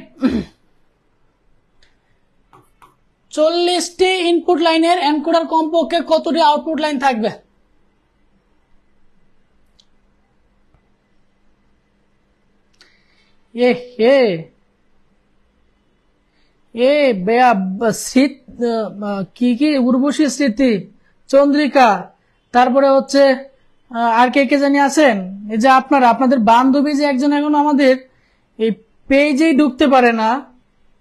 40টি ইনপুট লাইনের এনকোডার কমপক্ষে কতটি আউটপুট লাইন থাকবে? কি কি উর্বশী, স্মৃতি, চন্দ্রিকা, তারপরে হচ্ছে আর কে কে জানি আছেন? এই যে আপনাদের বান্ধবী যে একজন এখন আমাদের এই পেজেই ঢুকতে পারে না,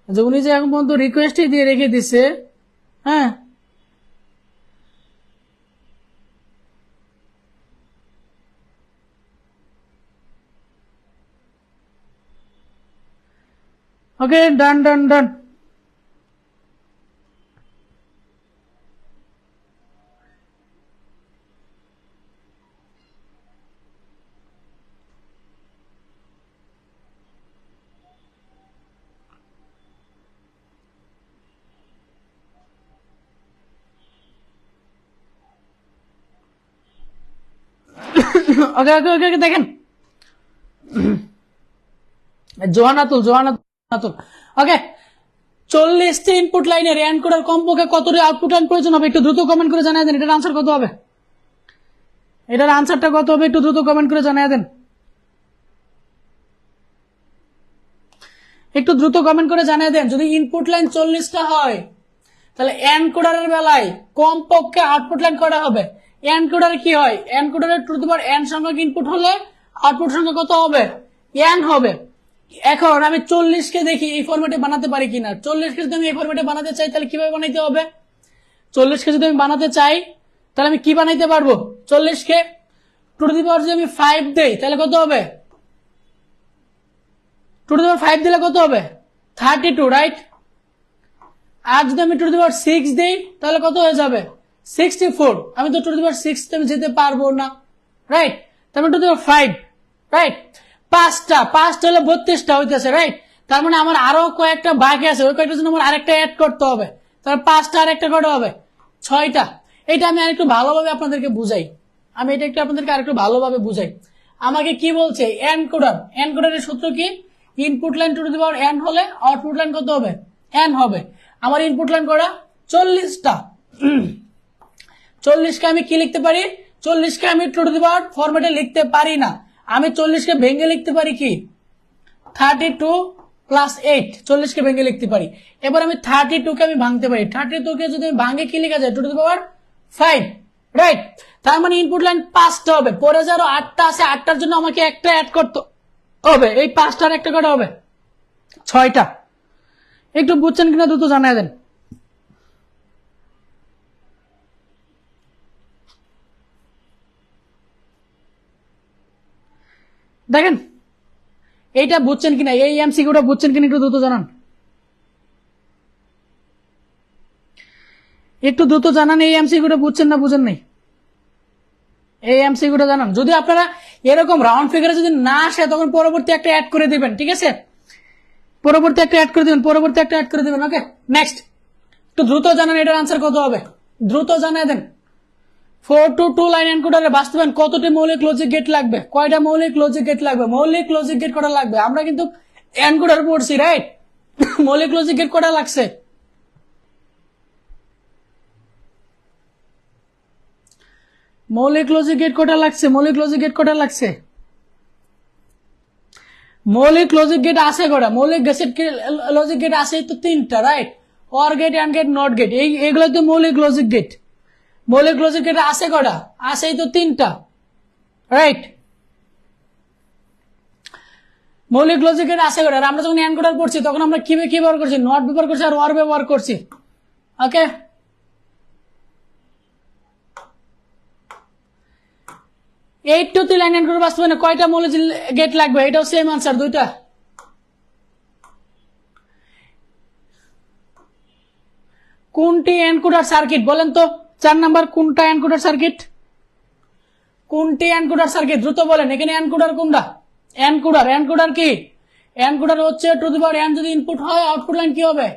যে উনি যে এখন পর্যন্ত রিকোয়েস্টই দিয়ে রেখে দিছে। হ্যাঁ, ওকে, ডান ডান ডান। ওকে ওকে ওকে দেখেন, জোহানাতুল ওকে, 40টি ইনপুট লাইনের এনকোডার কমপক্ষে কতটি আউটপুট লাইন প্রয়োজন হবে? একটু দ্রুত কমেন্ট করে জানিয়ে দেন। এটার আনসার কত হবে? এটার আনসারটা কত হবে? একটু দ্রুত কমেন্ট করে জানিয়ে দেন। একটু দ্রুত কমেন্ট করে জানিয়ে দেন। যদি ইনপুট লাইন 40টা হয়, তাহলে এনকোডারের বেলায় কমপক্ষে আউটপুট লাইন কটা হবে? এনকোডারে কি হয়? এনকোডারের টু দি পাওয়ার এন সংখ্যক ইনপুট হলে আউটপুট সংখ্যা কত হবে? এন হবে। এখন আমি 40কে দেখি এই ফরম্যাটে বানাতে পারি কিনা। 40কে যদি আমি এই ফরম্যাটে বানাতে চাই, তাহলে কিভাবে বানাইতে হবে? 40কে যদি আমি বানাতে চাই, তাহলে আমি কি বানাইতে পারবো? 40কে টু দি পাওয়ার যদি আমি 5 দেই, তাহলে কত হবে? টু দি পাওয়ার 5 দিলে কত হবে? 32, রাইট? আর যদি আমি টু দি পাওয়ার 6 দিই, তাহলে কত হয়ে যাবে? 64। আমি তো টু দি পাওয়ার 6 তে আমি যেতে পারবো না, রাইট? তার মানে টু দি পাওয়ার 5, রাইট? 5টা হলে 32টা হইতেছে, রাইট? তার মানে আমার আরো কয়েকটা বাকি আছে, ওই কয়েকটার জন্য আমার আরেকটা অ্যাড করতে হবে। তাহলে 5টা আরেকটা কটা হবে? 6টা। এটা আমি আরেকটু ভালোভাবে আপনাদেরকে বুঝাই। আরেকটু ভালোভাবে বুঝাই। আমাকে কি বলছে? এনকোডারের সূত্র কি? Input line to the power N হলে আউটপুট লাইন কত হবে? এন হবে। আমার ইনপুট লাইন করা 40টা। 40কে আমি কি লিখতে পারি? 40কে আমি টু দি পাওয়ার ফরম্যাটে লিখতে পারি না। আমি 40কে ভেঙে লিখতে পারি কি? 32 প্লাস 8। 40কে ভেঙে লিখতে পারি। এবার আমি 32কে আমি ভাঙতে পারি। 32কে যদি আমি ভাঙে কি লেখা যায়? To the power 5, right? তার মানে ইনপুট লাইন 5টা হবে। পরে যে আরো 8টা আছে, 8টার জন্য আমাকে একটা অ্যাড করতে হবে। এই 5টার একটা কটা হবে? 6টা। একটু বুঝছেন কিনা দ্রুত জানাই দেন। দেখেন এইটা বুঝছেন কিনা, এই এমসিকিউটা বুঝছেন কিনা একটু দ্রুত জানান। একটু দ্রুত জানান এই এমসিকিউটা বুঝছেন না বুঝেন নাই? এই এমসিকিউটা জানান। যদি আপনারা এরকম রাউন্ড ফিগারে যদি না আসে, তখন পরবর্তী একটা অ্যাড করে দিবেন, ঠিক আছে? পরবর্তী একটা অ্যাড করে দিবেন। ওকে, নেক্সট। একটু দ্রুত জানান এটার আনসার কত হবে? দ্রুত জানিয়ে দেন। 4 to 2 লাইন এনকোডারে বাস্তবায়ন কতটি মৌলিক লজিক গেট লাগবে? কয়টা মৌলিক লজিক গেট লাগবে? মৌলিক লজিক গেট কটা লাগবে? আমরা কিন্তু এনকোডার পড়ছি, রাইট? মৌলিক লজিক গেট কটা লাগছে? মৌলিক লজিক গেট কটা লাগছে? মৌলিক লজিক গেট আছে কটা? মৌলিক লজিক গেট আছে তো 3টা, right? Or gate, and gate, not gate, এইগুলো তো মৌলিক লজিক গেট। মৌলিক লজিক গেট আছে কটা? আছে তো 3টা, রাইট? মৌলিক লজিক গেট আছে কটা? আমরা যখন এনকোডার পড়ছি, তখন আমরা কি ব্যবহার করছি? নট ব্যবহার করছি আর অর ব্যবহার করছি। ওকে, 8 to 3 লাইন এনকোডার বাস্তবায়নে কয়টা মৌলিক গেট লাগবে? এটাও সেম আনসার, 2টা। কোনটি এনকোডার সার্কিট বলেন তো? 4 নাম্বার কোনটা এনকোডার সার্কিট? কোনটি এনকোডার সার্কিট দ্রুত বলেন। এখানে এনকোডার কোনটা? এনকোডার কি? এনকোডার হচ্ছে টু দি পাওয়ার এন যদি ইনপুট হয় আউটপুট লাইন কি হবে?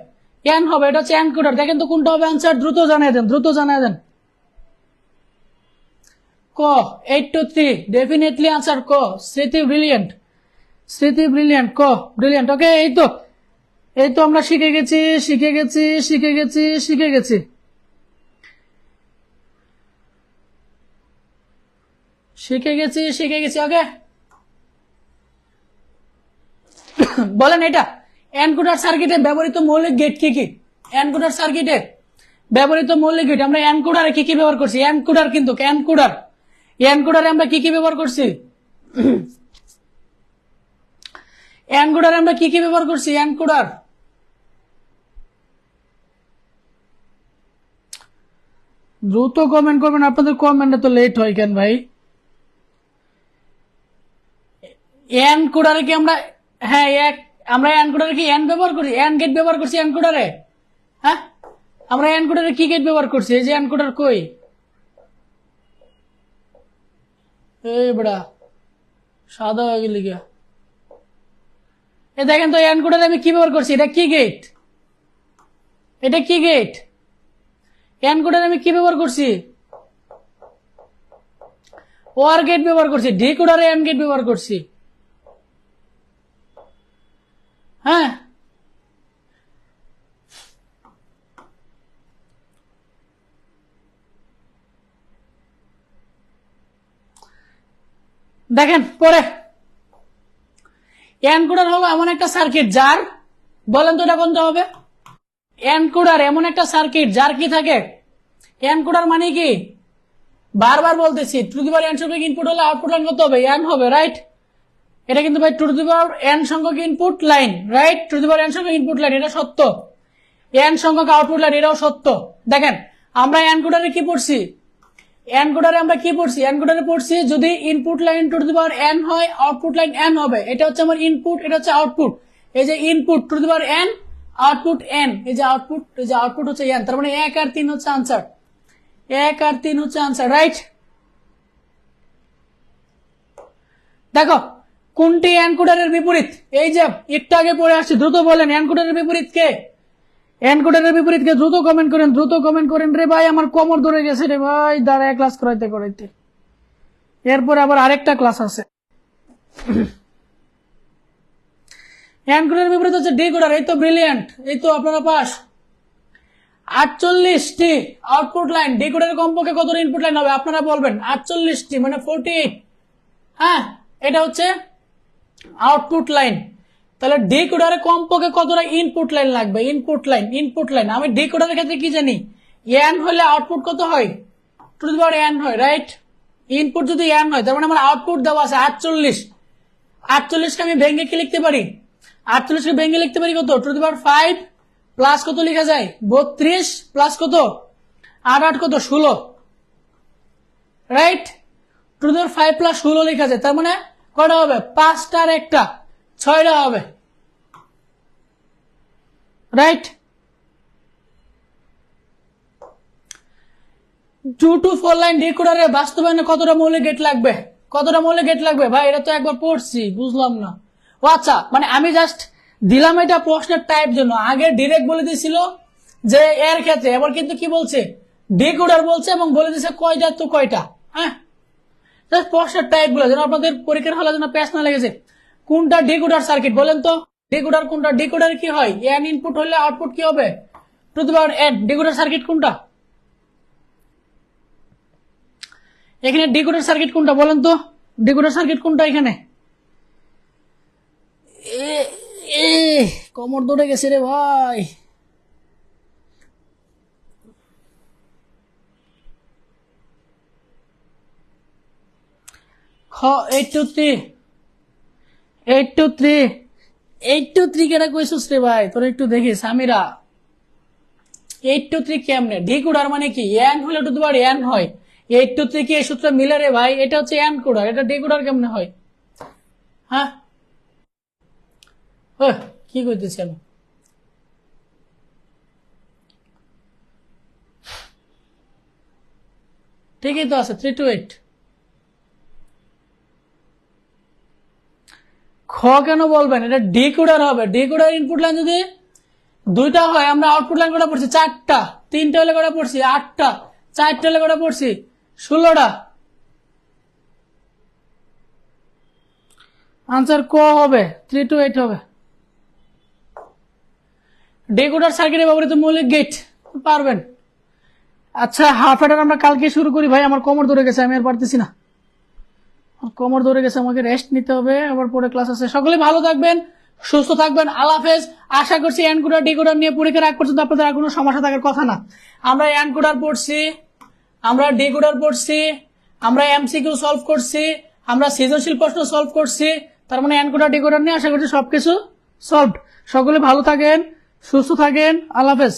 এন হবে। এটা হচ্ছে এনকোডার। দেখেন তো কোনটা হবে আনসার? দ্রুত জানিয়ে দেন। ক 8 to 3 ডেফিনেটলি আনসার ক। স্মৃতি ব্রিলিয়ান্ট ক ব্রিলিয়ান্ট। ওকে, এই তো আমরা শিখে গেছি। ওকে, বলেন এটা এনকোডার সার্কিটে ব্যবহৃত মৌলিক গেট কি কি? এনকোডার সার্কিটে ব্যবহৃত মৌলিক গেট আমরা এনকোডারে কি কি ব্যবহার করছি? এনকোডার কিন্তু এনকোডারে আমরা কি কি ব্যবহার করছি? এনকোডার দ্রুত কমেন্ট করবেন, আপনাদের কমেন্টে তো লেট হয় কেন ভাই? এনকোডারে কি আমরা আমরা এনকোডারে কি এন ব্যবহার করছি? এন গেট ব্যবহার করছি এনকোডারে? হ্যাঁ, আমরা এনকোডারে কি গেট ব্যবহার করছি? এই যে এনকোডার কই? এই বড়া সাদা হয়ে গেলি গিয়া। দেখেন তো এনকোডারে আমি কি ব্যবহার করছি? এটা কি গেট? এনকোডারে আমি কি ব্যবহার করছি? ওয়ার গেট ব্যবহার করছি। ডিকোডারে এন গেট ব্যবহার করছি। হ্যাঁ, দেখেন পরে এনকোডার হলো এমন একটা সার্কিট যার, বলেন তো এটা কোনটা হবে? এনকোডার এমন একটা সার্কিট যার কি থাকে? এনকোডার মানে কি? বারবার বলতেছি, টু দি পাওয়ার এন সংখ্যক ইনপুট হলে আউটপুট লাইন কত হবে? এন হবে, রাইট? এটা কিন্তু ভাই টু দি পাওয়ার এন সংখ্যক input line, right? To the power N সংখ্যক ইনপুট লাইন, এটা সত্য। এন সংখ্যক আউটপুট লাইন, এটাও সত্য। দেখেন আমরা এনকোডারে কি পড়ছি? এনকোডারে পড়ছি যদি input line to the power N হয় আউটপুট লাইন এন হবে। এটা হচ্ছে আমার ইনপুট, এটা হচ্ছে আউটপুট। এই যে input to the power N, output N, এই যে আউটপুট হচ্ছে এন। তার মানে 1 আর 3 হচ্ছে আনসার। 1 আর 3 হচ্ছে আনসার, রাইট? দেখো কোনটি এনকোডারের বিপরীত? এই যে একটু আগে পড়ে আসছি, দ্রুত বলেন এনকোডারের বিপরীত কে? দ্রুত কমেন্ট করেন রে ভাই, আমার কোমর ধরে গেছে রে ভাই, দাঁড়ায় ক্লাস করাইতে এরপরে আবার আরেকটা ক্লাস আছে। এনকোডারের বিপরীত হচ্ছে ডিকোডার। এই তো ব্রিলিয়ান্ট, এই তো আপনারা পাস। 48টি আউটপুট লাইন। ডিকোডারের কমপক্ষে কত ইনপুট লাইন হবে আপনারা বলবেন? 48টি মানে 48। হ্যাঁ, এটা হচ্ছে আউটপুট লাইন। তাহলে ডিকোডারে কমপক্ষে কতটা ইনপুট লাইন লাগবে? ইনপুট লাইন আমি ডিকোডারের ক্ষেত্রে কি জানি? এন হলে আউটপুট কত হয়? টু দি পাওয়ার এন হয়, রাইট? ইনপুট যদি এন হয় তার মানে আমার আউটপুট দেওয়া আছে 48। 48কে আমি ভেঙে কি লিখতে পারি? 48কে ভেঙে লিখতে পারি কত? টু দি পাওয়ার 5 প্লাস কত লেখা যায়? 32 প্লাস কত? 8 কত? 16, right? To the power 5 plus 16 লেখা যায়। তার মানে কয়টা হবে? 5টা আর একটা 6টা হবে, রাইট? 2 to 4 লাইন ডিকোডারে বাস্তবায়নে কতটা মৌলিক গেট লাগবে? ভাই এটা তো একবার পড়ছি, বুঝলাম না। ও আচ্ছা, মানে আমি জাস্ট দিলাম এটা প্রশ্নের টাইপ জন্য। আগে ডিরেক্ট বলে দিছিল যে এর ক্ষেত্রে, এবার কিন্তু কি বলছে? ডিকোডার বলছে এবং বলে দিছে কয়টা তো কয়টা। হ্যাঁ, জাস্ট প্রশ্নের টাইপ গুলো যেন আপনাদের পরীক্ষার হলে যেন প্যাচ না লেগেছে। কোনটা ডিকোডার সার্কিট বলেন তো? ডিকোডার কোনটা? ডিকোডার কি হয়? এন ইনপুট হলে আউটপুট কি হবে? To the power N. Decoder circuit কোনটা? এখানে ডিকোডার সার্কিট কোনটা বলেন তো? ডিকোডার সার্কিট কোনটা এখানে? কোমর ধরে গেছে রে ভাই। খ 8 to 3 কেটা কইছিস রে ভাই? তোর একটু দেখি সামিরা। 8 to 3 কেমনে? ডিকোডার মানে কি? এন হলে টু দি পাওয়ার এন হয়। 8 to 3 কি এই সূত্র মিলে রে ভাই? এটা হচ্ছে এনকোডার, এটা ডিকোডার কেমনে হয়? হ্যাঁ, কি কইতেছি আমি? ঠিকই তো আছে 3 to 8। খ কেন বলবেন, এটা ডিকোডার হবে। ডিকোডার ইনপুট লাইন যদি দুইটা হয়, আমরা আউটপুট লাইন কটা পড়ছি 4টা, 3টা হলে কটা পড়ছি 8টা, 4টা হলে কটা পড়ছি 16টা। আনসার ক হবে, 3 to 8 হবে। ডিকোডার সার্কিটে ব্যবহৃত মৌলিক গেট পারবেন। আচ্ছা হাফ অ্যাডার আমরা কালকে শুরু করি ভাই, আমার কোমর ধরে গেছে, আমি আর পারতেছি না, কোমর ধরে গেছে, আমাকে রেস্ট নিতে হবে, আবার পরে ক্লাস আছে। সকলে ভালো থাকবেন, সুস্থ থাকবেন, আল্লাহ হাফেজ। আশা করছি এনকোডার ডিকোডার নিয়ে পরীক্ষার আগ পর্যন্ত আপনাদের আর কোনো সমস্যা থাকার কথা না। আমরা এনকোডার পড়ছি, আমরা ডিকোডার পড়ছি, আমরা এমসিকিউ সলভ করছি, আমরা সৃজনশীল প্রশ্ন সলভ করছি, তার মানে এনকোডার ডিকোডার নিয়ে আশা করছি সবকিছু সলভড। সকলে ভালো থাকেন, সুস্থ থাকেন, আল্লাহ হাফেজ।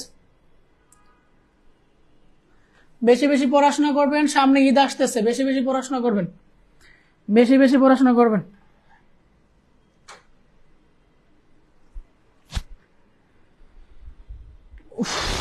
বেশি বেশি পড়াশোনা করবেন, সামনে ঈদ আসতেছে, বেশি বেশি পড়াশোনা করবেন, বেশি বেশি পড়াশোনা করবেন। উফ।